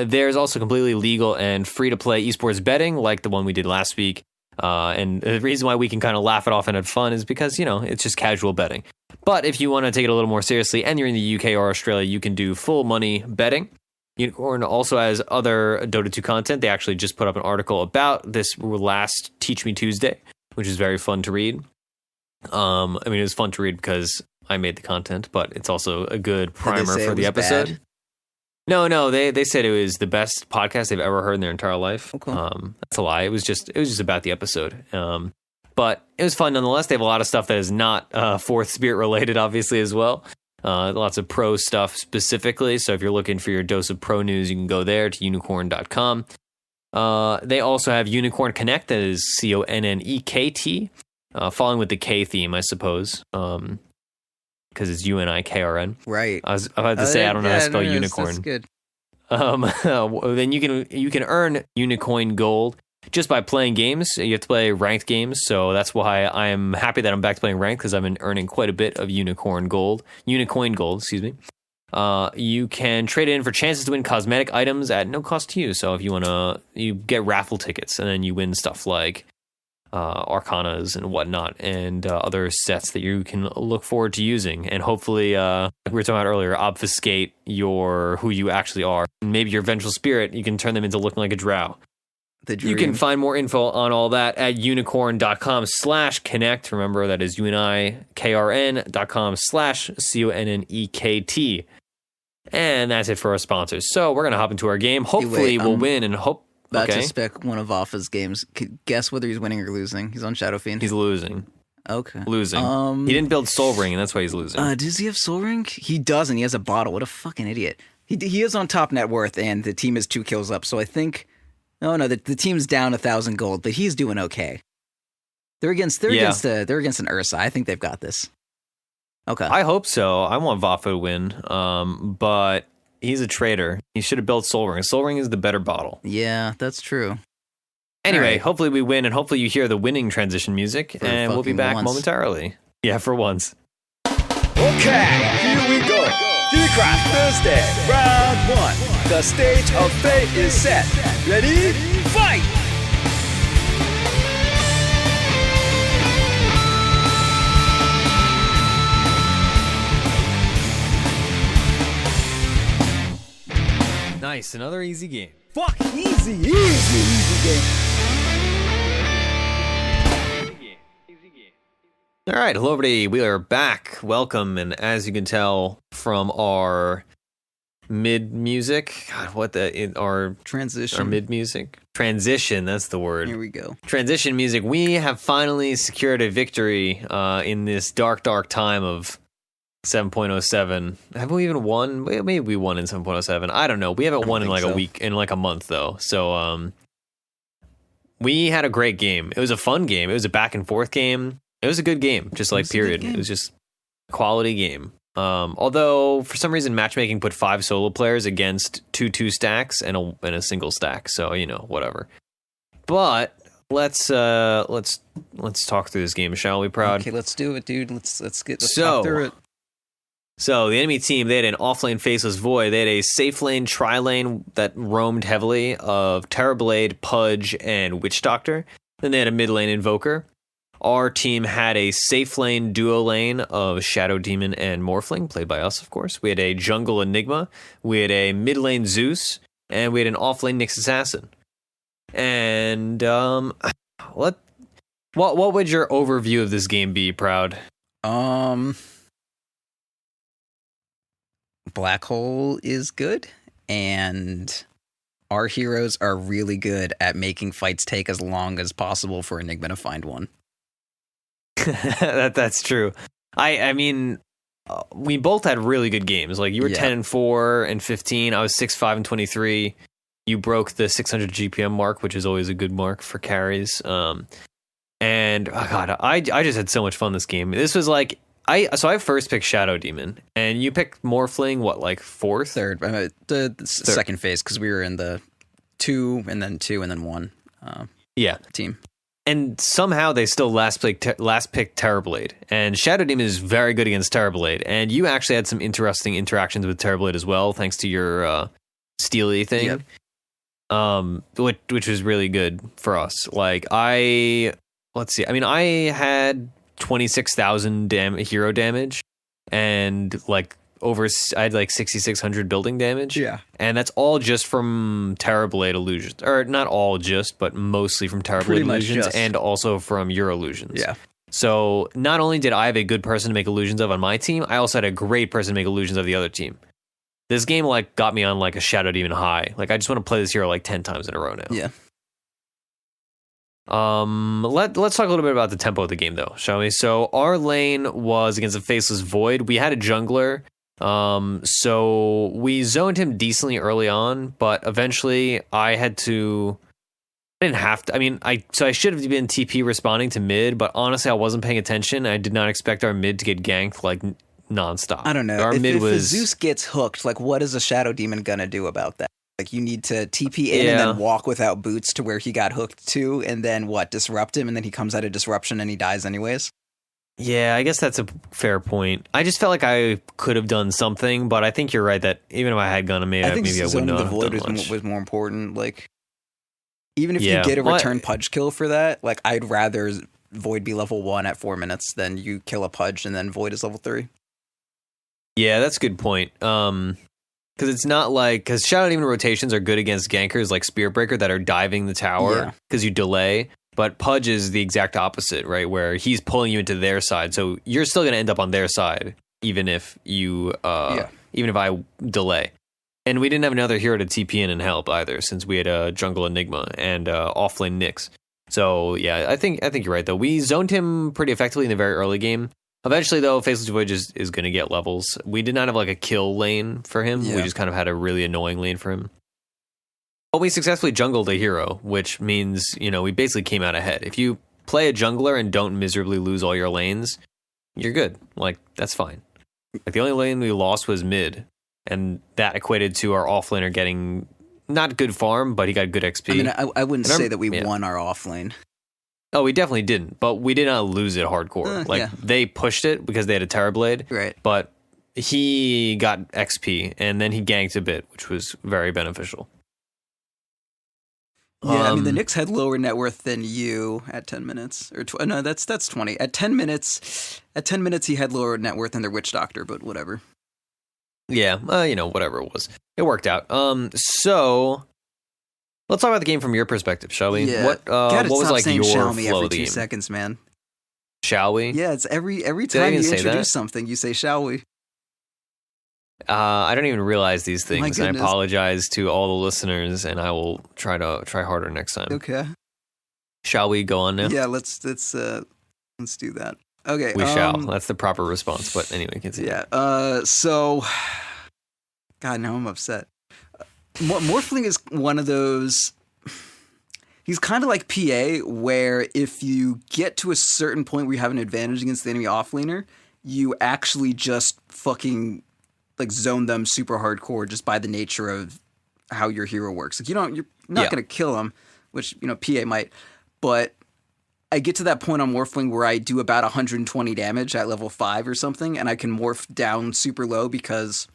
There's also completely legal and free-to-play esports betting, like the one we did last week. And the reason why we can kind of laugh it off and have fun is because, it's just casual betting. But if you want to take it a little more seriously and you're in the UK or Australia, you can do full money betting. Unicorn also has other Dota 2 content. They actually just put up an article about this last Teach Me Tuesday, which is very fun to read. It was fun to read because I made the content, but it's also a good primer for the episode. Bad? No, they said it was the best podcast they've ever heard in their entire life. Okay. That's a lie. It was just about the episode. But it was fun nonetheless. They have a lot of stuff that is not Fourth Spirit related, obviously, as well. Lots of pro stuff specifically. So if you're looking for your dose of pro news, you can go there to unicorn.com. They also have Unicorn Connect, that is CONNEKT, following with the K theme, I suppose, because it's UNIKRN. Right. I was about to say, I don't know how to spell unicorn. That's good. then you can earn Unicoin Gold just by playing games. You have to play ranked games, so that's why I'm happy that I'm back to playing ranked, because I've been earning quite a bit of Unicoin Gold, excuse me. You can trade it in for chances to win cosmetic items at no cost to you. So if you get raffle tickets, and then you win stuff like Arcanas and whatnot, and other sets that you can look forward to using, and hopefully, like we were talking about earlier, obfuscate who you actually are. Maybe your vengeful spirit, you can turn them into looking like a drow. You can find more info on all that at unicorn.com/connect. Remember, that is unicorn.com/connect. And that's it for our sponsors. So we're going to hop into our game. Hopefully we'll win and hope. About to spec one of Alpha's games. Guess whether he's winning or losing. He's on Shadow Fiend. He's losing. Okay. Losing. He didn't build Soul Ring, and that's why he's losing. Does he have Soul Ring? He doesn't. He has a bottle. What a fucking idiot. He is on top net worth, and the team is 2 kills up. So I think... Oh no, the team's down 1,000 gold, but he's doing okay. They're against an Ursa. I think they've got this. Okay. I hope so. I want Vafa to win, but he's a traitor. He should have built Soul Ring. Soul Ring is the better bottle. Yeah, that's true. Anyway, Hopefully we win, and hopefully you hear the winning transition music, and we'll be back momentarily. Yeah, for once. Okay, here we go. Theatcraft Thursday, round 1. The stage of fate is set. Ready? Fight! Nice, another easy game. Fuck, easy game. All right, hello everybody. We are back. Welcome, and as you can tell from our mid music, our mid music transition. That's the word. Here we go. Transition music. We have finally secured a victory in this dark time of 7.07. Have we even won? Maybe we won in 7.07. I don't know. We haven't won in like a week, in like a month though. So we had a great game. It was a fun game. It was a back and forth game. It was a good game, just like period. It was just a quality game. Although for some reason matchmaking put 5 solo players against 2 stacks and a single stack. So, whatever. But let's talk through this game, shall we, Proud? Okay, let's do it, dude. Let's talk through it. So the enemy team, they had an off-lane Faceless Void. They had a safe lane, tri-lane that roamed heavily of Terrorblade, Pudge, and Witch Doctor. Then they had a mid lane Invoker. Our team had a safe lane duo lane of Shadow Demon and Morphling, played by us, of course. We had a jungle Enigma. We had a mid lane Zeus. And we had an off lane Nyx Assassin. And what would your overview of this game be, Proud? Black Hole is good, and our heroes are really good at making fights take as long as possible for Enigma to find one. That's true. I mean, we both had really good games. Like, you were 10-4 and 15. I was 6-5 and 23. You broke the 600 GPM mark, which is always a good mark for carries. And oh God, I just had so much fun this game. This was like I first picked Shadow Demon, and you picked Morphling. What, like fourth, third? The second phase, because we were in the 2 and then 1. Team. And somehow they still last picked Terrorblade. And Shadow Demon is very good against Terrorblade. And you actually had some interesting interactions with Terrorblade as well, thanks to your Steely thing. Yep. Which was really good for us. Like, I had 26,000 hero damage, and like I had like 6,600 building damage. Yeah. And that's all just from Terrorblade illusions. Or not all just, but mostly from Terrorblade illusions and also from your illusions. Yeah. So not only did I have a good person to make illusions of on my team, I also had a great person to make illusions of the other team. This game like got me on like a Shadow Demon high. Like, I just want to play this hero like 10 times in a row now. Yeah. Let's talk a little bit about the tempo of the game though, shall we? So our lane was against a Faceless Void. We had a jungler. So we zoned him decently early on, but eventually I didn't have to. I mean, I should have been TP responding to mid, but honestly, I wasn't paying attention. I did not expect our mid to get ganked like nonstop. I don't know. Our mid was Zeus gets hooked, like, what is a Shadow Demon gonna do about that? Like you need to TP in and then walk without boots to where he got hooked to, and then disrupt him, and then he comes out of disruption and he dies anyways. Yeah, I guess that's a fair point. I just felt like I could have done something, but I think you're right that even if I had gone, maybe I wouldn't have done much. The void was more important. Like, even if you get a return pudge kill for that, like I'd rather void be level 1 at 4 minutes than you kill a pudge and then void is level 3. Yeah, that's a good point. Because it's not like, because Shadow Demon rotations are good against gankers like Spirit Breaker that are diving the tower because you delay. But Pudge is the exact opposite, right? Where he's pulling you into their side, so you're still going to end up on their side, even if you, even if I delay. And we didn't have another hero to TP in and help either, since we had a Jungle Enigma and offlane Nyx. So yeah, I think you're right though. We zoned him pretty effectively in the very early game. Eventually, though, Faceless Void is going to get levels. We did not have like a kill lane for him. We just kind of had a really annoying lane for him. But we successfully jungled a hero, which means, we basically came out ahead. If you play a jungler and don't miserably lose all your lanes, you're good. Like, that's fine. Like, the only lane we lost was mid, and that equated to our offlaner getting not good farm, but he got good XP. I mean, I wouldn't say that we won our offlane. Oh, we definitely didn't, but we did not lose it hardcore. They pushed it because they had a Terrorblade, right? But he got XP, and then he ganked a bit, which was very beneficial. Yeah, I mean, the Nyx had lower net worth than you at 10 minutes. No, that's 20. At 10 minutes, he had lower net worth than their Witch Doctor, but whatever. Yeah, whatever it was. It worked out. So let's talk about the game from your perspective, shall we? Yeah. What was like your flow of the game? Every 2 seconds, man. Shall we? Yeah, it's every time you introduce something, you say, shall we? I don't even realize these things, and I apologize to all the listeners, and I will try harder next time. Okay. Shall we go on now? Yeah, let's do that. Okay. We shall. That's the proper response. But anyway, continue. Yeah. So, God, now I'm upset. Morphling is one of those. He's kind of like PA, where if you get to a certain point where you have an advantage against the enemy offlaner, you actually just fucking like zone them super hardcore just by the nature of how your hero works. Like you're not going to kill him, which PA might, but I get to that point on Morphling where I do about 120 damage at level 5 or something, and I can morph down super low because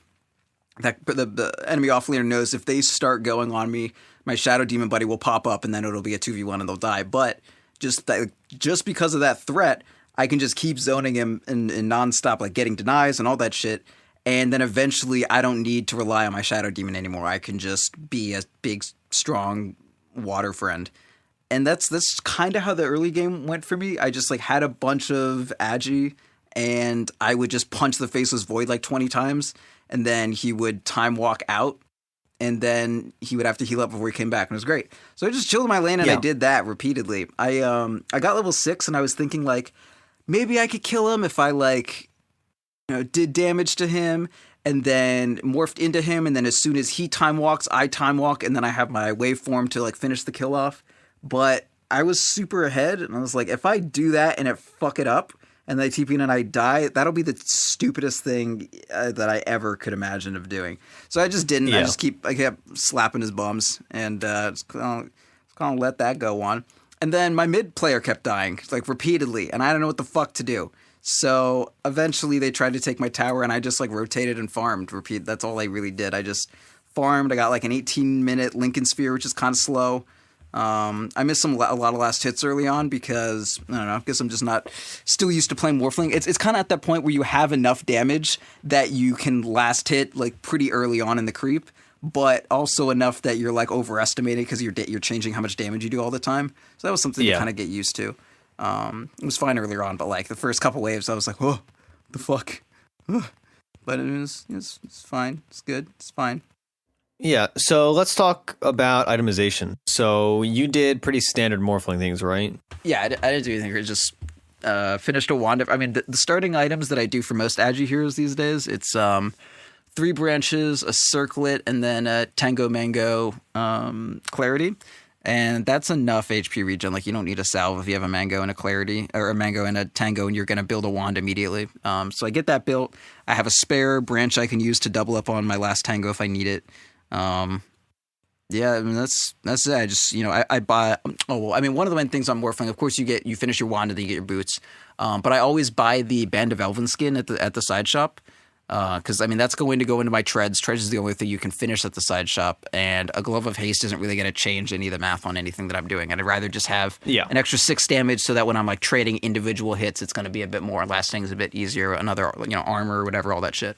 the enemy offlaner knows if they start going on me, my Shadow Demon buddy will pop up and then it'll be a 2v1 and they'll die. But just because of that threat, I can just keep zoning him and nonstop, like getting denies and all that shit. And then eventually I don't need to rely on my Shadow Demon anymore. I can just be a big, strong water friend. And that's kind of how the early game went for me. I just had a bunch of agi, and I would just punch the Faceless Void like 20 times, and then he would time walk out, and then he would have to heal up before he came back, and it was great. So I just chilled in my lane, and I did that repeatedly. I got level 6, and I was thinking maybe I could kill him if I did damage to him and then morphed into him, and then as soon as he time walks, I time walk, and then I have my waveform to finish the kill off. But I was super ahead, and I was like, if I do that and it fuck it up and they TP in and I die, that'll be the stupidest thing that I ever could imagine of doing. So I just didn't. Yeah. I kept slapping his bums and just kind of let that go on. And then my mid player kept dying repeatedly, and I don't know what the fuck to do. So eventually they tried to take my tower, and I just rotated and farmed. That's all I really did. I just farmed. I got an 18-minute Lincoln Sphere, which is kind of slow. I missed a lot of last hits early on because, I don't know, I guess I'm just not still used to playing Morphling. It's kind of at that point where you have enough damage that you can last hit pretty early on in the creep, but also enough that you're overestimating because you're changing how much damage you do all the time. So that was something to kind of get used to. It was fine earlier on, but the first couple waves, I was like, "Whoa, the fuck!" But it's fine. It's good. It's fine. Yeah. So let's talk about itemization. So you did pretty standard Morphling things, right? Yeah, I didn't do anything. I just finished a wand. I mean, the starting items that I do for most agi heroes these days, it's 3 branches, a circlet, and then a Tango Mango Clarity. And that's enough HP regen. You don't need a salve if you have a mango and a clarity, or a mango and a tango, and you're going to build a wand immediately. So I get that built. I have a spare branch I can use to double up on my last tango if I need it. Yeah, I mean that's it. I just I buy. Oh well, I mean one of the main things on Morphling, of course, you finish your wand and then you get your boots. But I always buy the Band of Elven skin at the side shop because I mean that's going to go into my treads. Treads is the only thing you can finish at the side shop, and a Glove of Haste isn't really going to change any of the math on anything that I'm doing. I'd rather just have an extra 6 damage so that when I'm like trading individual hits, it's going to be a bit more. Last thing is a bit easier. Another armor or whatever, all that shit.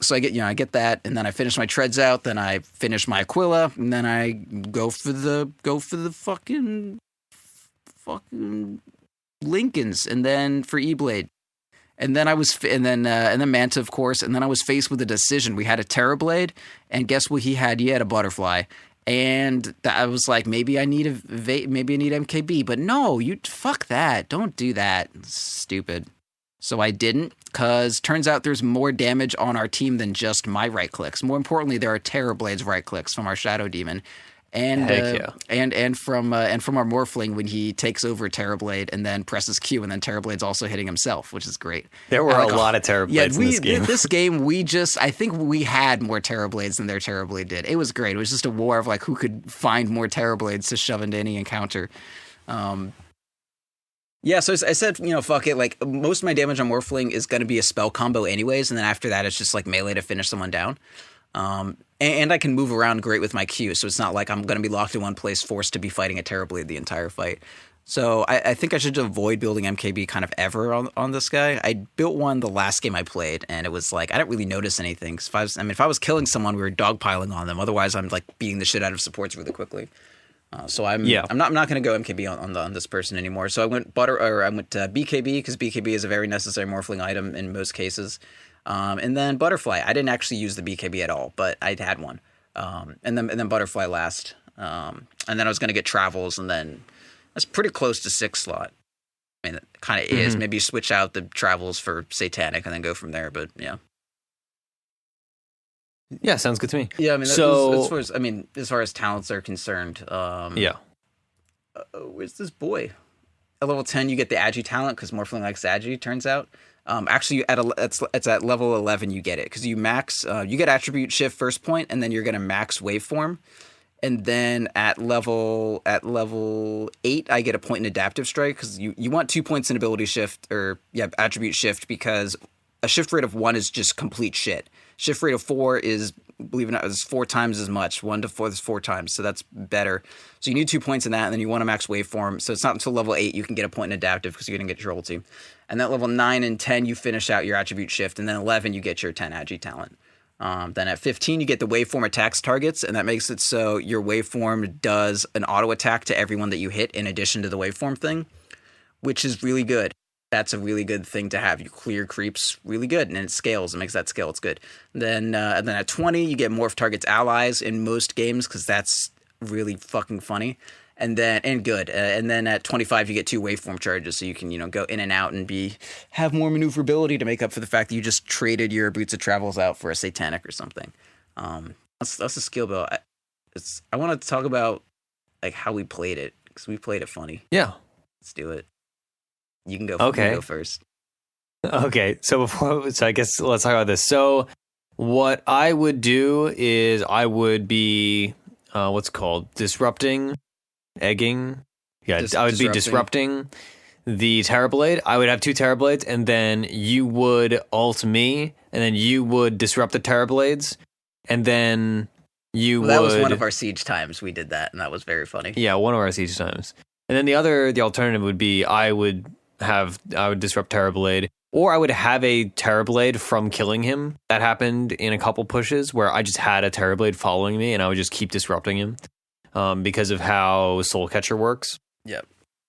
So I get that, and then I finish my treads out. Then I finish my Aquila, and then I go for the fucking Lincolns, and then for E-Blade, and then and then Manta, of course, and then I was faced with a decision. We had a Terrorblade, and guess what he had? He had a Butterfly, and I was like, maybe I need MKB, but no, you fuck that, don't do that, it's stupid. So I didn't, because turns out there's more damage on our team than just my right clicks. More importantly, there are Terrorblade's right clicks from our Shadow Demon, and and from our Morphling when he takes over Terrorblade and then presses Q, and then Terrorblade's also hitting himself, which is great. There were a lot of Terrorblades in this game. This game, I think we had more Terrorblades than their Terrorblade did. It was great. It was just a war of like who could find more Terrorblades to shove into any encounter. Yeah, so I said, fuck it. Like, most of my damage on Morphling is going to be a spell combo anyways, and then after that, it's just like melee to finish someone down. And I can move around great with my Q, so it's not like I'm going to be locked in one place, forced to be fighting a Terrorblade the entire fight. So I think I should avoid building MKB kind of ever on this guy. I built one the last game I played, and it was like, I didn't really notice anything. If I was killing someone, we were dogpiling on them. Otherwise, I'm like beating the shit out of supports really quickly. So I'm not going to go MKB on this person anymore. So I went BKB because BKB is a very necessary Morphling item in most cases. And then Butterfly. I didn't actually use the BKB at all, but I had one. And then Butterfly last. And then I was going to get Travels, and then that's pretty close to 6 slot. I mean, it kind of is. Maybe switch out the Travels for Satanic and then go from there. But yeah. Yeah, sounds good to me. Yeah, I mean, as far as talents are concerned, where's this boy? At level 10, you get the Agi talent because Morphling likes Agi. Turns out, actually, it's at level 11 you get it because you max. You get Attribute Shift first point, and then you're gonna max Waveform, and then at level 8, I get a point in Adaptive Strike because you want 2 points in Ability Shift Attribute Shift because a shift rate of 1 is just complete shit. Shift rate of 4 is, believe it or not, is 4 times as much. 1 to 4 is 4 times, so that's better. So you need 2 points in that, and then you want to max Waveform. So it's not until level 8 you can get a point in Adaptive because you're going to get your ulti. And then level 9 and 10 you finish out your Attribute Shift, and then 11 you get your 10 Agi talent. Then at 15 you get the Waveform attacks targets, and that makes it so your Waveform does an auto attack to everyone that you hit in addition to the Waveform thing, which is really good. That's a really good thing to have. You clear creeps really good, and it scales. It makes that scale. It's good. And then at 20, you get morph targets allies in most games because that's really fucking funny and good. And then at 25, you get 2 waveform charges, so you can go in and out and have more maneuverability to make up for the fact that you just traded your Boots of Travels out for a Satanic or something. That's a skill build. I want to talk about like how we played it because we played it funny. Yeah, let's do it. You can go. Okay. You can go first. Okay. So I guess let's talk about this. So what I would do is I would be what's it called? Disrupting, egging. Yeah, I would be disrupting the Terrorblade. I would have 2 Terrorblades, and then you would ult me, and then you would disrupt the Terrorblades, and then that was one of our siege times. We did that, and that was very funny. Yeah, one of our siege times. And then the alternative would be I would disrupt Terrorblade, or I would have a Terrorblade from killing him. That happened in a couple pushes where I just had a Terrorblade following me, and I would just keep disrupting him because of how Soul Catcher works. Yep.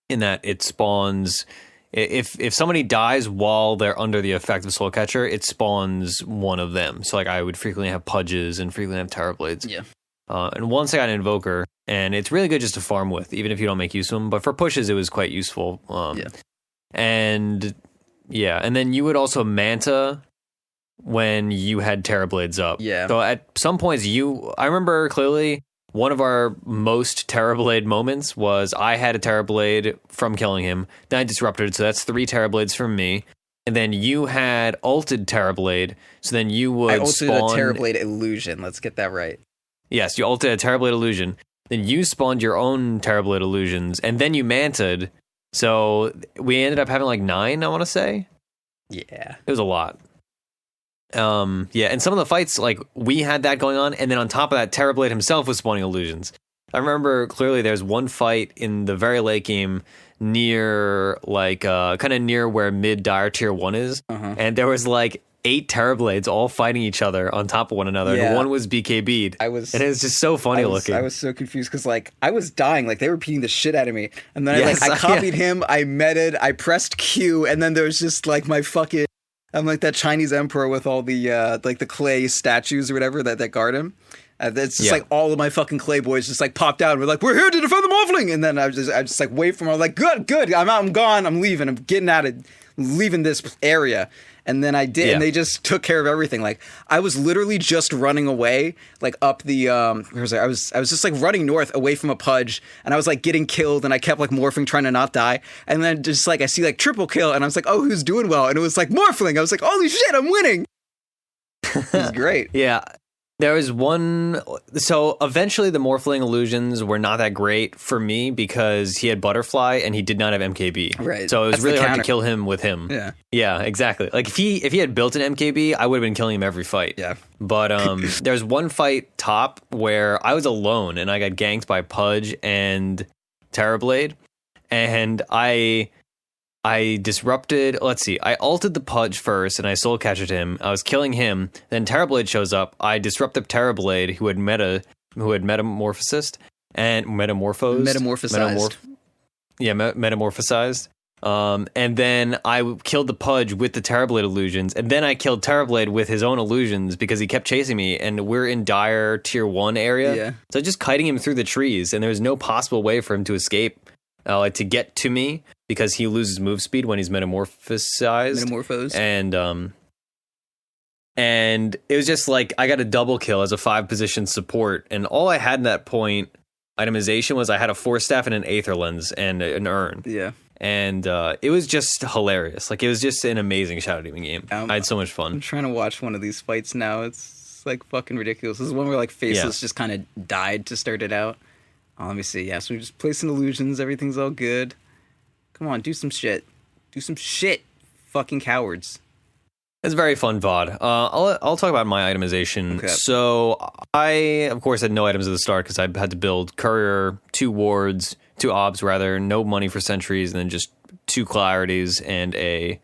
In that it spawns, if somebody dies while they're under the effect of Soul Catcher, it spawns one of them. So like I would frequently have Pudges and frequently have Terrorblades. Yeah. And once I got an Invoker, and it's really good just to farm with, even if you don't make use of them. But for pushes, it was quite useful. And then you would also Manta when you had Terrorblades up. Yeah. So at some points, I remember clearly one of our most Terrorblade moments was I had a Terrorblade from killing him. Then I disrupted, so that's 3 Terrorblades from me. And then you had ulted Terrorblade, so then you would I ulted spawn... a Terrorblade illusion. Let's get that right. Yes, you ulted a Terrorblade Illusion. Then you spawned your own Terrorblade Illusions, and then you manted. So we ended up having like 9, I want to say. Yeah. It was a lot. Yeah, and some of the fights, like, we had that going on, and then on top of that, Terrorblade himself was spawning illusions. I remember clearly there's one fight in the very late game near, like, kind of near where mid-dire tier 1 is, and there was, like, 8 Terrorblades all fighting each other on top of one another, and one was BKB'd. And it was just so funny looking. I was so confused, because, like, I was dying, like, they were beating the shit out of me, and then I copied him, I meted, I pressed Q, and then there was just, like, my fucking... I'm like that Chinese emperor with all the like the clay statues or whatever that guard him. It's just like all of my fucking clay boys just like popped out and we're like, we're here to defend the Morphling. And then I just like wait for him. I was like, good. I'm out. I'm gone. I'm leaving. I'm getting out of leaving this area. And then I did, and they just took care of everything. Like I was literally just running away, like up the where was I? I was just like running north away from a pudge, and I was like getting killed, and I kept like morphing, trying to not die. And then just like I see like triple kill, and I was like, oh, who's doing well? And it was like Morphling. I was like, holy shit, I'm winning. It was great. Yeah. There was one, so eventually the Morphling illusions were not that great for me because he had Butterfly and he did not have MKB. Right. So it was really hard to kill him with him. Yeah. Yeah, exactly. Like if he had built an MKB, I would have been killing him every fight. Yeah. But there's one fight top where I was alone and I got ganked by Pudge and Terrorblade, and I disrupted, let's see, I ulted the Pudge first and I soul catched him. I was killing him. Then Terrorblade shows up. I disrupt the Terrorblade who had metamorphosized. Metamorphosized. And then I killed the Pudge with the Terrorblade illusions. And then I killed Terrorblade with his own illusions because he kept chasing me. And we're in dire tier 1 area. Yeah. So just kiting him through the trees. And there was no possible way for him to escape, to get to me, because he loses move speed when he's metamorphosized. And it was just like I got a double kill as a 5-position support, and all I had in that point itemization was I had a Force Staff and an Aether Lens and an urn. Yeah. And it was just hilarious. Like it was just an amazing Shadow Demon game. I had so much fun. I'm trying to watch one of these fights now. It's like fucking ridiculous. This is one where like Faceless just kind of died to start it out. Oh, let me see. Yeah, so we're just placing illusions. Everything's all good. Come on, do some shit. Do some shit, fucking cowards. It's very fun VOD. I'll talk about my itemization. Okay. So I, of course, had no items at the start because I had to build Courier, 2 Wards, 2 Obs rather, no money for Sentries, and then just 2 Clarities and a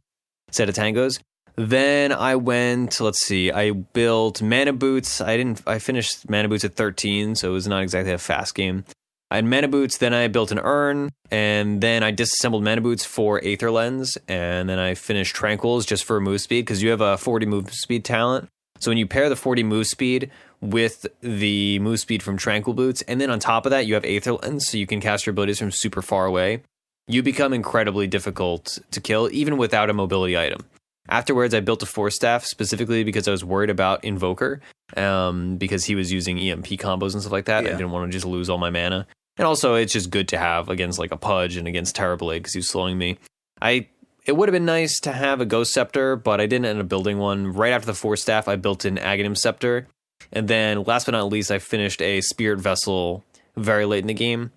set of Tangos. Then I went, let's see, I built Mana Boots. I finished Mana Boots at 13, so it was not exactly a fast game. I had Mana Boots, then I built an Urn, and then I disassembled Mana Boots for Aether Lens, and then I finished Tranquils just for move speed, because you have a 40 move speed talent. So when you pair the 40 move speed with the move speed from Tranquil Boots, and then on top of that you have Aether Lens, so you can cast your abilities from super far away, you become incredibly difficult to kill, even without a mobility item. Afterwards, I built a Force Staff specifically because I was worried about Invoker, because he was using EMP combos and stuff like that. Yeah. I didn't want to just lose all my mana. And also, it's just good to have against like a Pudge and against Terrorblade because he's slowing me. It would have been nice to have a Ghost Scepter, but I didn't end up building one. Right after the Force Staff, I built an Aghanim Scepter. And then, last but not least, I finished a Spirit Vessel very late in the game.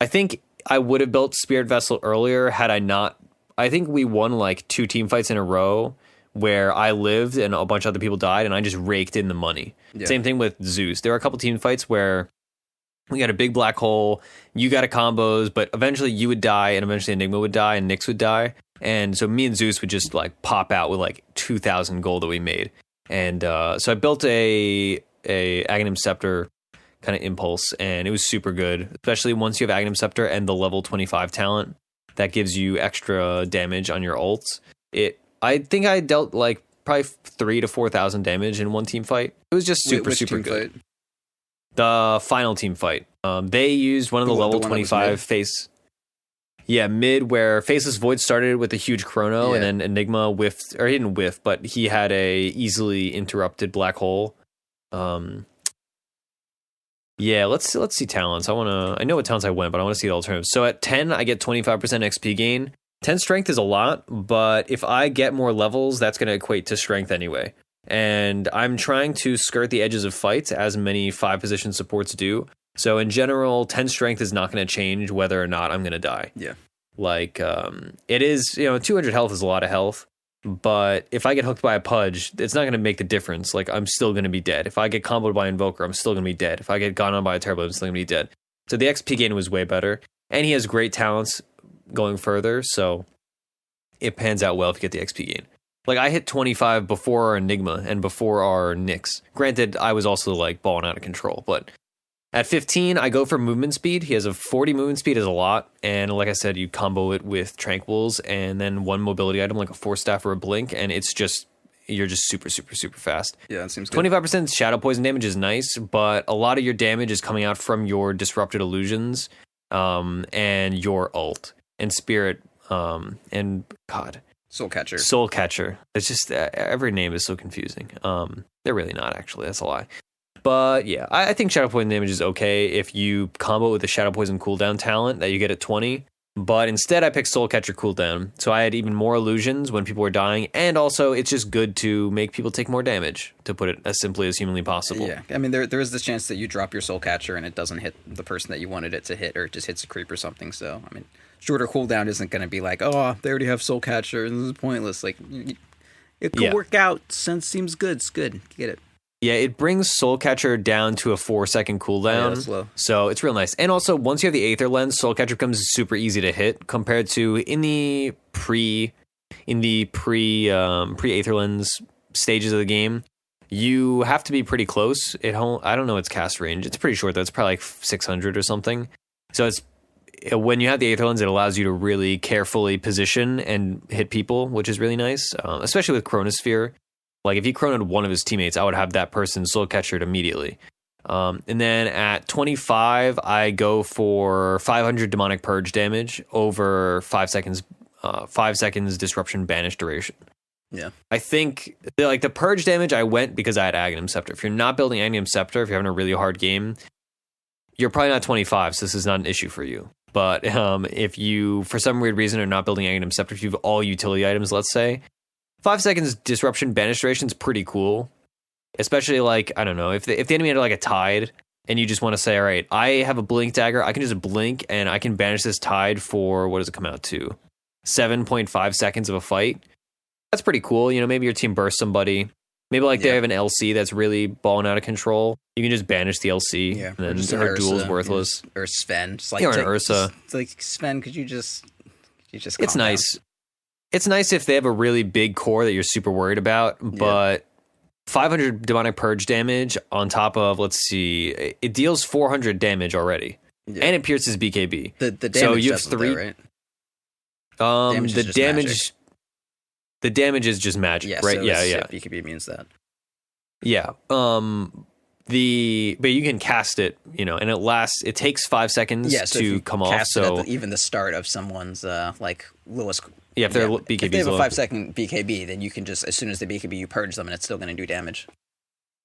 I think I would have built Spirit Vessel earlier had I not. I think we won like 2 team fights in a row where I lived and a bunch of other people died, and I just raked in the money. Yeah. Same thing with Zeus. There were a couple team fights where we got a big black hole, you got a combos, but eventually you would die, and eventually Enigma would die, and Nyx would die. And so me and Zeus would just like pop out with like 2,000 gold that we made. And so I built a Aghanim Scepter kind of impulse, and it was super good, especially once you have Aghanim Scepter and the level 25 talent that gives you extra damage on your ults. I think I dealt like probably 3,000 to 4,000 damage in one team fight. It was just super good. Fight? The final team fight. They used one of the level 25 face. Yeah, mid where Faceless Void started with a huge chrono, and then Enigma whiffed, or he didn't whiff, but he had a easily interrupted black hole. Yeah, let's see talents. I know what talents I went, but I want to see the alternatives. So at 10, I get 25% XP gain. 10 strength is a lot, but if I get more levels, that's going to equate to strength anyway. And I'm trying to skirt the edges of fights as many 5-position supports do. So in general, 10 strength is not going to change whether or not I'm going to die. Yeah. Like, it is, 200 health is a lot of health. But if I get hooked by a Pudge, it's not going to make the difference. Like, I'm still going to be dead. If I get comboed by Invoker, I'm still going to be dead. If I get gone on by a Turbo, I'm still going to be dead. So the XP gain was way better. And he has great talents going further, so it pans out well if you get the XP gain. Like, I hit 25 before our Enigma and before our Nyx. Granted, I was also, like, balling out of control, but at 15, I go for movement speed. He has a 40 movement speed is a lot, and like I said, you combo it with Tranquils and then one mobility item like a Force Staff or a Blink, and it's just, you're just super, super, super fast. Yeah, that seems good. 25% Shadow Poison damage is nice, but a lot of your damage is coming out from your Disrupted Illusions, and your ult, and Spirit, and God... Soul Catcher. It's just, every name is so confusing. They're really not, actually. That's a lie. But yeah, I think Shadow Poison damage is okay if you combo with the Shadow Poison cooldown talent that you get at 20. But instead, I picked Soul Catcher cooldown. So I had even more illusions when people were dying. And also, it's just good to make people take more damage, to put it as simply as humanly possible. Yeah, I mean, there is this chance that you drop your Soul Catcher and it doesn't hit the person that you wanted it to hit, or it just hits a creep or something. So, I mean, shorter cooldown isn't going to be like, oh, they already have Soul Catcher and this is pointless. Like, it could work out. Seems good. It's good. Get it. Yeah, it brings Soul Catcher down to a 4-second cooldown. That's low. So it's real nice. And also, once you have the Aether Lens, Soul Catcher becomes super easy to hit compared to in the pre Aether Lens stages of the game. You have to be pretty close. I don't know its cast range. It's pretty short though. It's probably like 600 or something. So it's when you have the Aether Lens, it allows you to really carefully position and hit people, which is really nice, especially with Chronosphere. Like, if he chronoed one of his teammates, I would have that person Soul Catchered immediately. And then at 25, I go for 500 Demonic Purge damage over 5 seconds, 5 seconds Disruption Banish duration. Yeah. I think, the Purge damage, I went because I had Aghanim Scepter. If you're not building Aghanim Scepter, if you're having a really hard game, you're probably not 25, so this is not an issue for you. But if you, for some weird reason, are not building Aghanim Scepter, if you have all utility items, let's say, 5 seconds Disruption Banish duration is pretty cool. Especially, I don't know, if the enemy had, a Tide, and you just want to say, all right, I have a Blink Dagger, I can just blink, and I can banish this Tide for, what does it come out to? 7.5 seconds of a fight. That's pretty cool. Maybe your team bursts somebody. Maybe, they have an LC that's really balling out of control. You can just banish the LC, and then her duel's worthless. Or Sven. Or an Ursa. It's like, Sven, could you just It's nice. Down? It's nice if they have a really big core that you're super worried about, but 500 Demonic Purge damage on top of, let's see, it deals 400 damage already, and it pierces BKB. The damage so you have 3, right? The damage is just magic, right? So yeah. BKB means that. Yeah. But you can cast it, and it takes 5 seconds to come off. So even the start of someone's lowest. Yeah, if they're BKB, if they have a 5-second BKB, then you can just, as soon as the BKB, you purge them, and it's still going to do damage.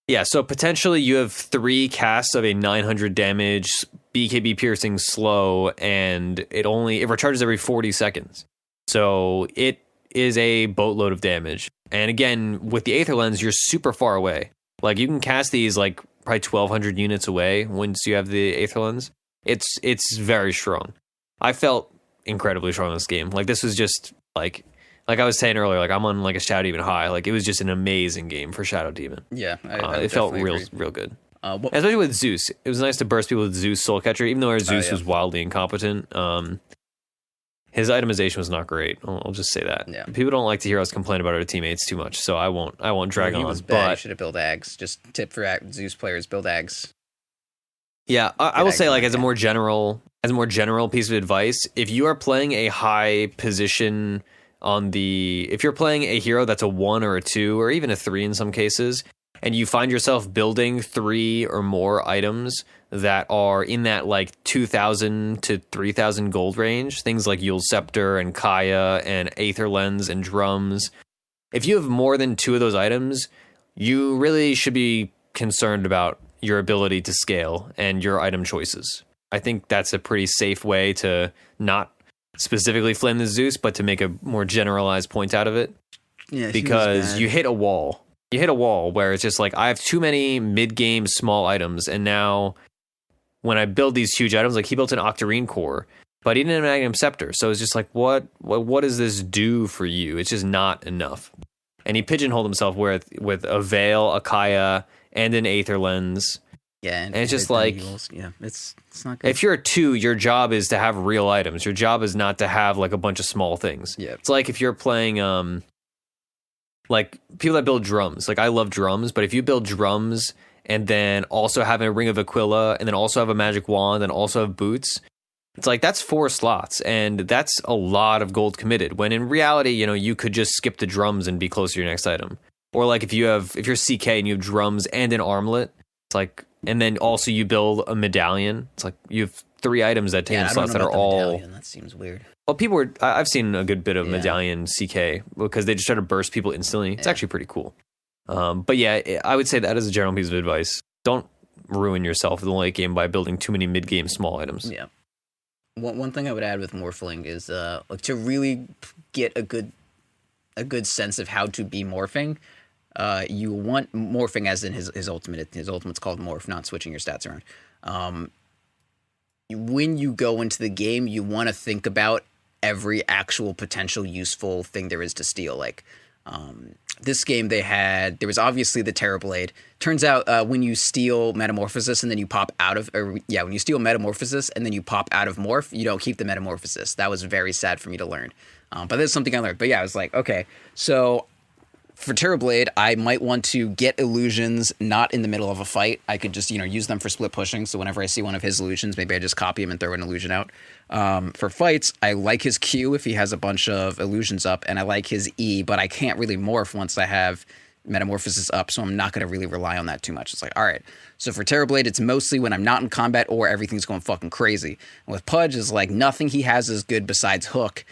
Yeah, so potentially you have 3 casts of a 900 damage BKB piercing slow, and it recharges every 40 seconds. So it is a boatload of damage. And again, with the Aether Lens, you're super far away. You can cast these probably 1,200 units away once you have the Aether Lens. It's very strong. I felt incredibly strong in this game. This was just like I was saying earlier, I'm on a Shadow Demon high. It was just an amazing game for Shadow Demon. Yeah, it felt real good. Especially with Zeus. It was nice to burst people with Zeus Soul Catcher, even though our Zeus was wildly incompetent. His itemization was not great. I'll just say that. Yeah. People don't like to hear us complain about our teammates too much, so I won't drag on. He was bad. You should have built Ags. Just tip for Zeus players: build Ags. Yeah, I will say, as a more general piece of advice, if you are playing a high position if you're playing a hero that's a 1 or a 2 or even a 3 in some cases, and you find yourself building 3 or more items that are in that 2,000 to 3,000 gold range, things like Yule's Scepter and Kaya and Aether Lens and Drums, if you have more than 2 of those items, you really should be concerned about your ability to scale and your item choices. I think that's a pretty safe way to not specifically flame the Zeus, but to make a more generalized point out of it. Yeah, because you hit a wall. you hit a wall where it's just like I have too many mid-game small items, and now when I build these huge items, like he built an Octarine core, but he didn't have an Magnum Scepter, so it's just like what does this do for you? It's just not enough. And he pigeonholed himself with a Veil, a Kaya, and an Aether Lens. Yeah, and it's just like it's not good. If you're a 2, your job is to have real items. Your job is not to have like a bunch of small things. Yeah, it's like if you're playing like people that build drums. Like I love drums, but if you build drums and then also have a Ring of Aquila and then also have a magic wand and also have boots, it's like that's 4 slots and that's a lot of gold committed. When in reality, you could just skip the drums and be close to your next item. Or like if you're CK and you have drums and an armlet, it's like, and then also you build a medallion. It's like you have 3 items that take slots that are all. Medallion. That seems weird. Well, I've seen a good bit of medallion CK because they just try to burst people instantly. It's actually pretty cool. But yeah, I would say that is a general piece of advice. Don't ruin yourself in the late game by building too many mid-game small items. Yeah. One thing I would add with Morphling is like to really get a good sense of how to be morphing. You want morphing as in his ultimate. His ultimate's called morph, not switching your stats around. When you go into the game, you want to think about every actual potential useful thing there is to steal. Like this game, there was obviously the Terrorblade. Turns out when you steal Metamorphosis and then you pop out of, when you steal Metamorphosis and then you pop out of Morph, you don't keep the Metamorphosis. That was very sad for me to learn. But that's something I learned. But yeah, I was like, okay, so for Terrorblade, I might want to get illusions not in the middle of a fight. I could just, use them for split pushing. So whenever I see one of his illusions, maybe I just copy him and throw an illusion out. For fights, I like his Q if he has a bunch of illusions up, and I like his E, but I can't really morph once I have Metamorphosis up, so I'm not going to really rely on that too much. It's like, all right, so for Terrorblade, it's mostly when I'm not in combat or everything's going fucking crazy. And with Pudge, it's like nothing he has is good besides Hook,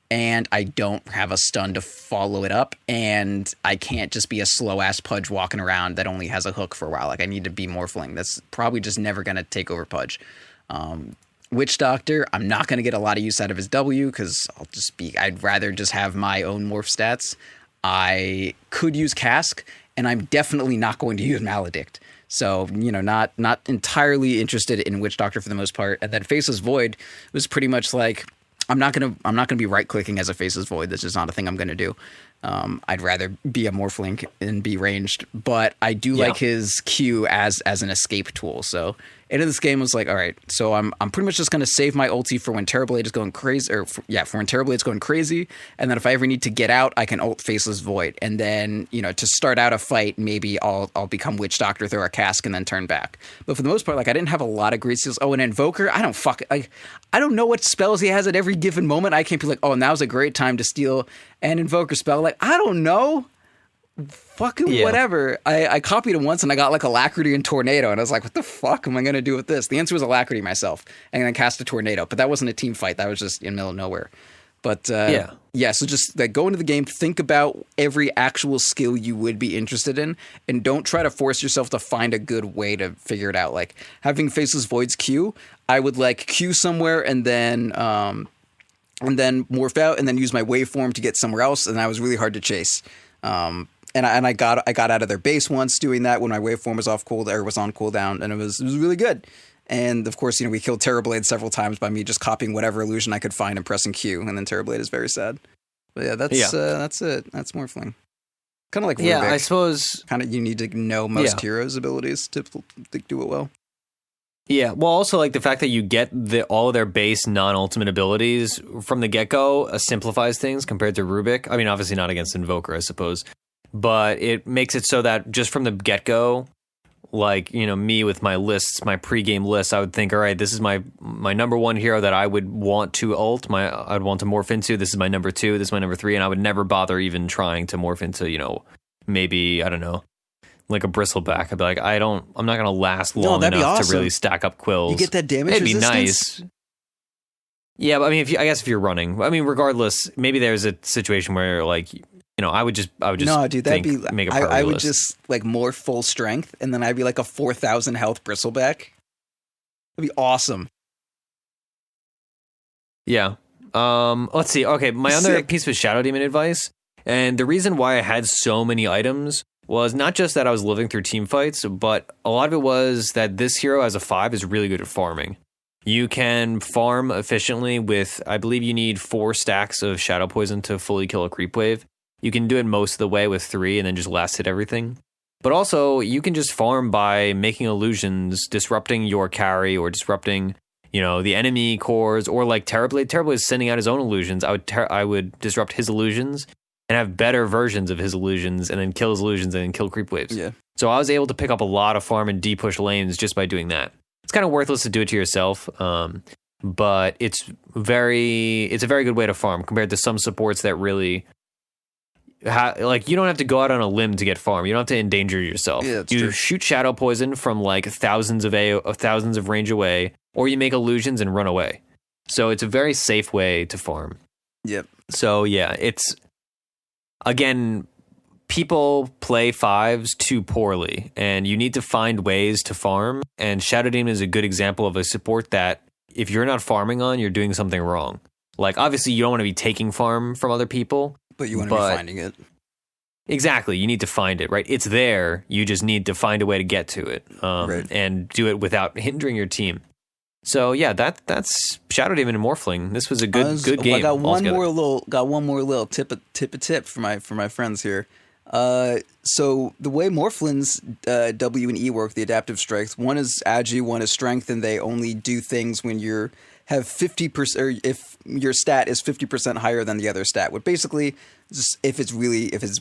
and I don't have a stun to follow it up, and I can't just be a slow-ass Pudge walking around that only has a hook for a while. Like, I need to be Morphling. That's probably just never going to take over Pudge. Witch Doctor, I'm not going to get a lot of use out of his W, because I'd rather just have my own morph stats. I could use Cask, and I'm definitely not going to use Maledict. So, not entirely interested in Witch Doctor for the most part. And then Faceless Void was pretty much like, I'm not gonna be right clicking as a Faceless Void. That's just not a thing I'm gonna do. I'd rather be a Morphling and be ranged, but I do like his Q as an escape tool. So into this game was like, all right, so I'm pretty much just gonna save my ulti for when Terrorblade is going crazy, for when Terrorblade's going crazy, and then if I ever need to get out, I can ult Faceless Void, and then to start out a fight, maybe I'll become Witch Doctor, throw a Cask, and then turn back. But for the most part, like I didn't have a lot of great skills. Oh, an Invoker, I don't know what spells he has at every given moment. I can't be like, oh, now's a great time to steal an Invoker spell. Like, I don't know. Fucking whatever. I copied him once and I got like Alacrity and Tornado, and I was like, what the fuck am I going to do with this? The answer was Alacrity myself, and then cast a Tornado. But that wasn't a team fight. That was just in the middle of nowhere. But so just like go into the game, think about every actual skill you would be interested in, and don't try to force yourself to find a good way to figure it out. Like having Faceless Void's Q, I would like Q somewhere and then morph out and then use my waveform to get somewhere else, and that was really hard to chase. And I got out of their base once doing that when my waveform was on cooldown, and it was really good. And of course, we killed Terrorblade several times by me just copying whatever illusion I could find and pressing Q, and then Terrorblade is very sad. But that's it. That's Morphling. Kind of like Rubik. I suppose. Kind of you need to know most heroes' abilities to do it well. Yeah, well, also like the fact that you get all of their base non-ultimate abilities from the get-go simplifies things compared to Rubik. I mean, obviously not against Invoker, I suppose, but it makes it so that just from the get-go, like, me with my lists, my pre-game lists, I would think, all right, this is my number one hero that I would want to ult, I'd want to morph into. This is my number 2, this is my number 3, and I would never bother even trying to morph into, maybe, I don't know, like a bristleback. I'd be like, I'm not going to last long enough to really stack up quills. You get that damage It'd resistance? be nice. Yeah, but I mean, I guess if you're running, I mean, regardless, maybe there's a situation where like, I would just no, dude, make a priority I would list. just like more full strength, and then I'd be like a 4,000 health bristleback. That'd be awesome. Yeah. Let's see. Okay, my other piece was Shadow Demon advice, and the reason why I had so many items was not just that I was living through team fights, but a lot of it was that this hero as a 5 is really good at farming. You can farm efficiently with, I believe you need 4 stacks of Shadow Poison to fully kill a creep wave. You can do it most of the way with 3 and then just last hit everything. But also, you can just farm by making illusions, disrupting your carry or disrupting, the enemy cores, or like Terrorblade. Terrorblade is sending out his own illusions. I would disrupt his illusions and have better versions of his illusions and then kill his illusions and then kill creep waves. Yeah. So I was able to pick up a lot of farm and D-push lanes just by doing that. It's kind of worthless to do it to yourself, but it's a very good way to farm compared to some supports that really... you don't have to go out on a limb to get farm. You don't have to endanger yourself. Yeah, that's you true. shoot Shadow Poison from like thousands of range away, or you make illusions and run away. So it's a very safe way to farm. Yep. So yeah, it's again, people play 5s too poorly, and you need to find ways to farm. And Shadow Demon is a good example of a support that if you're not farming on, you're doing something wrong. Like obviously, you don't want to be taking farm from other people. But you want to be finding it. Exactly. You need to find it, right? It's there. You just need to find a way to get to it and do it without hindering your team. So yeah, that's Shadow Demon and Morphling. This was a good game. I got one altogether. more little tip for my friends here. So the way Morphling's W and E work, the adaptive strength, one is agi, one is strength, and they only do things when you have 50%, or if your stat is 50% higher than the other stat. What basically, just if it's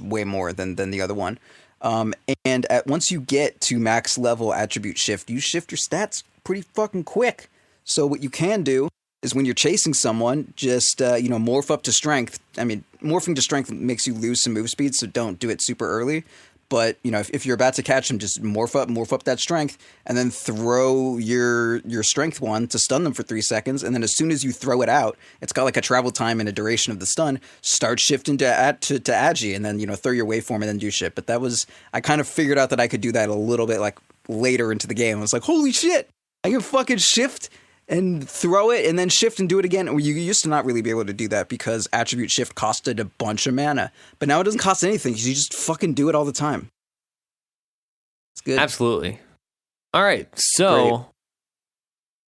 way more than the other one. And once you get to max level attribute shift, you shift your stats pretty fucking quick. So what you can do is when you're chasing someone, just morph up to strength. I mean, morphing to strength makes you lose some move speed, so don't do it super early. But if you're about to catch them, just morph up that strength, and then throw your strength one to stun them for 3 seconds. And then as soon as you throw it out, it's got like a travel time and a duration of the stun. Start shifting to agi, and then throw your waveform and then do shit. But I kind of figured out that I could do that a little bit like later into the game. I was like, holy shit, I can fucking shift and throw it and then shift and do it again. You used to not really be able to do that because attribute shift costed a bunch of mana. But now it doesn't cost anything. You just fucking do it all the time. It's good. Absolutely. All right. So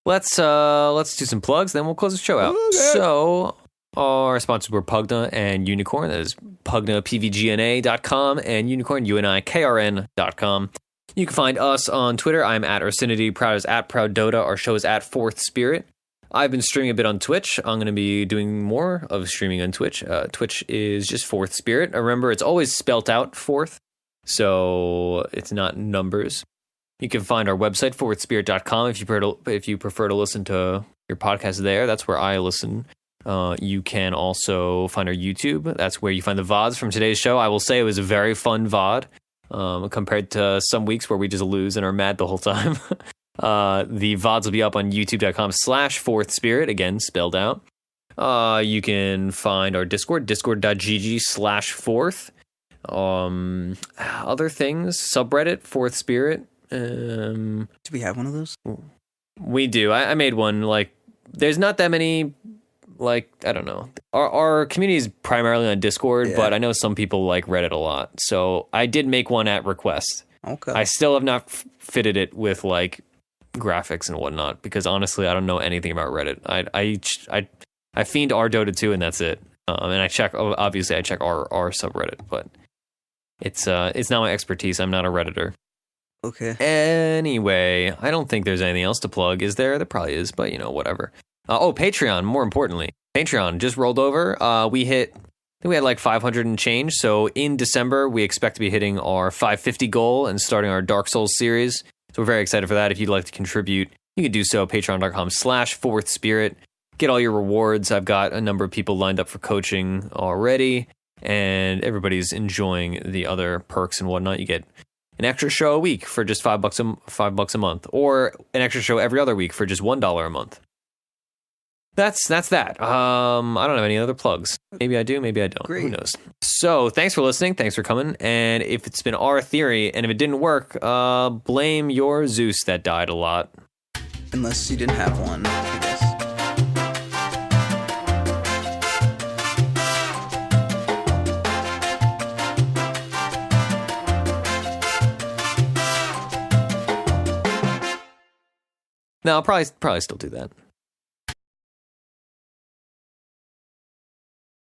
let's do some plugs, then we'll close the show out. Okay. So our sponsors were Pugna and Unicorn. That is PugnaPVGNA.com and Unicorn, UNIKRN.com. You can find us on Twitter. I'm at Ursinity. Proud is at Proud Dota. Our show is at Fourth Spirit. I've been streaming a bit on Twitch. I'm going to be doing more of streaming on Twitch. Twitch is just Fourth Spirit. Remember, it's always spelt out fourth, so it's not numbers. You can find our website, fourthspirit.com, if you prefer to listen to your podcast there. That's where I listen. You can also find our YouTube. That's where you find the VODs from today's show. I will say it was a very fun VOD. Compared to some weeks where we just lose and are mad the whole time. The VODs will be up on youtube.com/fourthspirit, again, spelled out. You can find our Discord, discord.gg/fourth. Other things, subreddit, Fourth Spirit. Do we have one of those? We do. I made one. Like, there's not that many... Like, I don't know. Our community is primarily on Discord, but I know some people like Reddit a lot. So I did make one at request. Okay. I still have not fitted it with like graphics and whatnot because honestly, I don't know anything about Reddit. I fiend our Dota 2 and that's it. And I check our subreddit, but it's not my expertise. I'm not a Redditor. Okay. Anyway, I don't think there's anything else to plug. Is there? There probably is, but whatever. Patreon, more importantly. Patreon just rolled over. We had like 500 and change. So in December, we expect to be hitting our 550 goal and starting our Dark Souls series. So we're very excited for that. If you'd like to contribute, you can do so. Patreon.com/fourthspirit. Get all your rewards. I've got a number of people lined up for coaching already, and everybody's enjoying the other perks and whatnot. You get an extra show a week for just $5 a month, or an extra show every other week for just $1 a month. That's that. I don't have any other plugs. Maybe I do, maybe I don't. Great. Who knows? So thanks for listening. Thanks for coming. And if it's been our theory, and if it didn't work, blame your Zeus that died a lot. Unless you didn't have one, I guess. No, I'll probably still do that.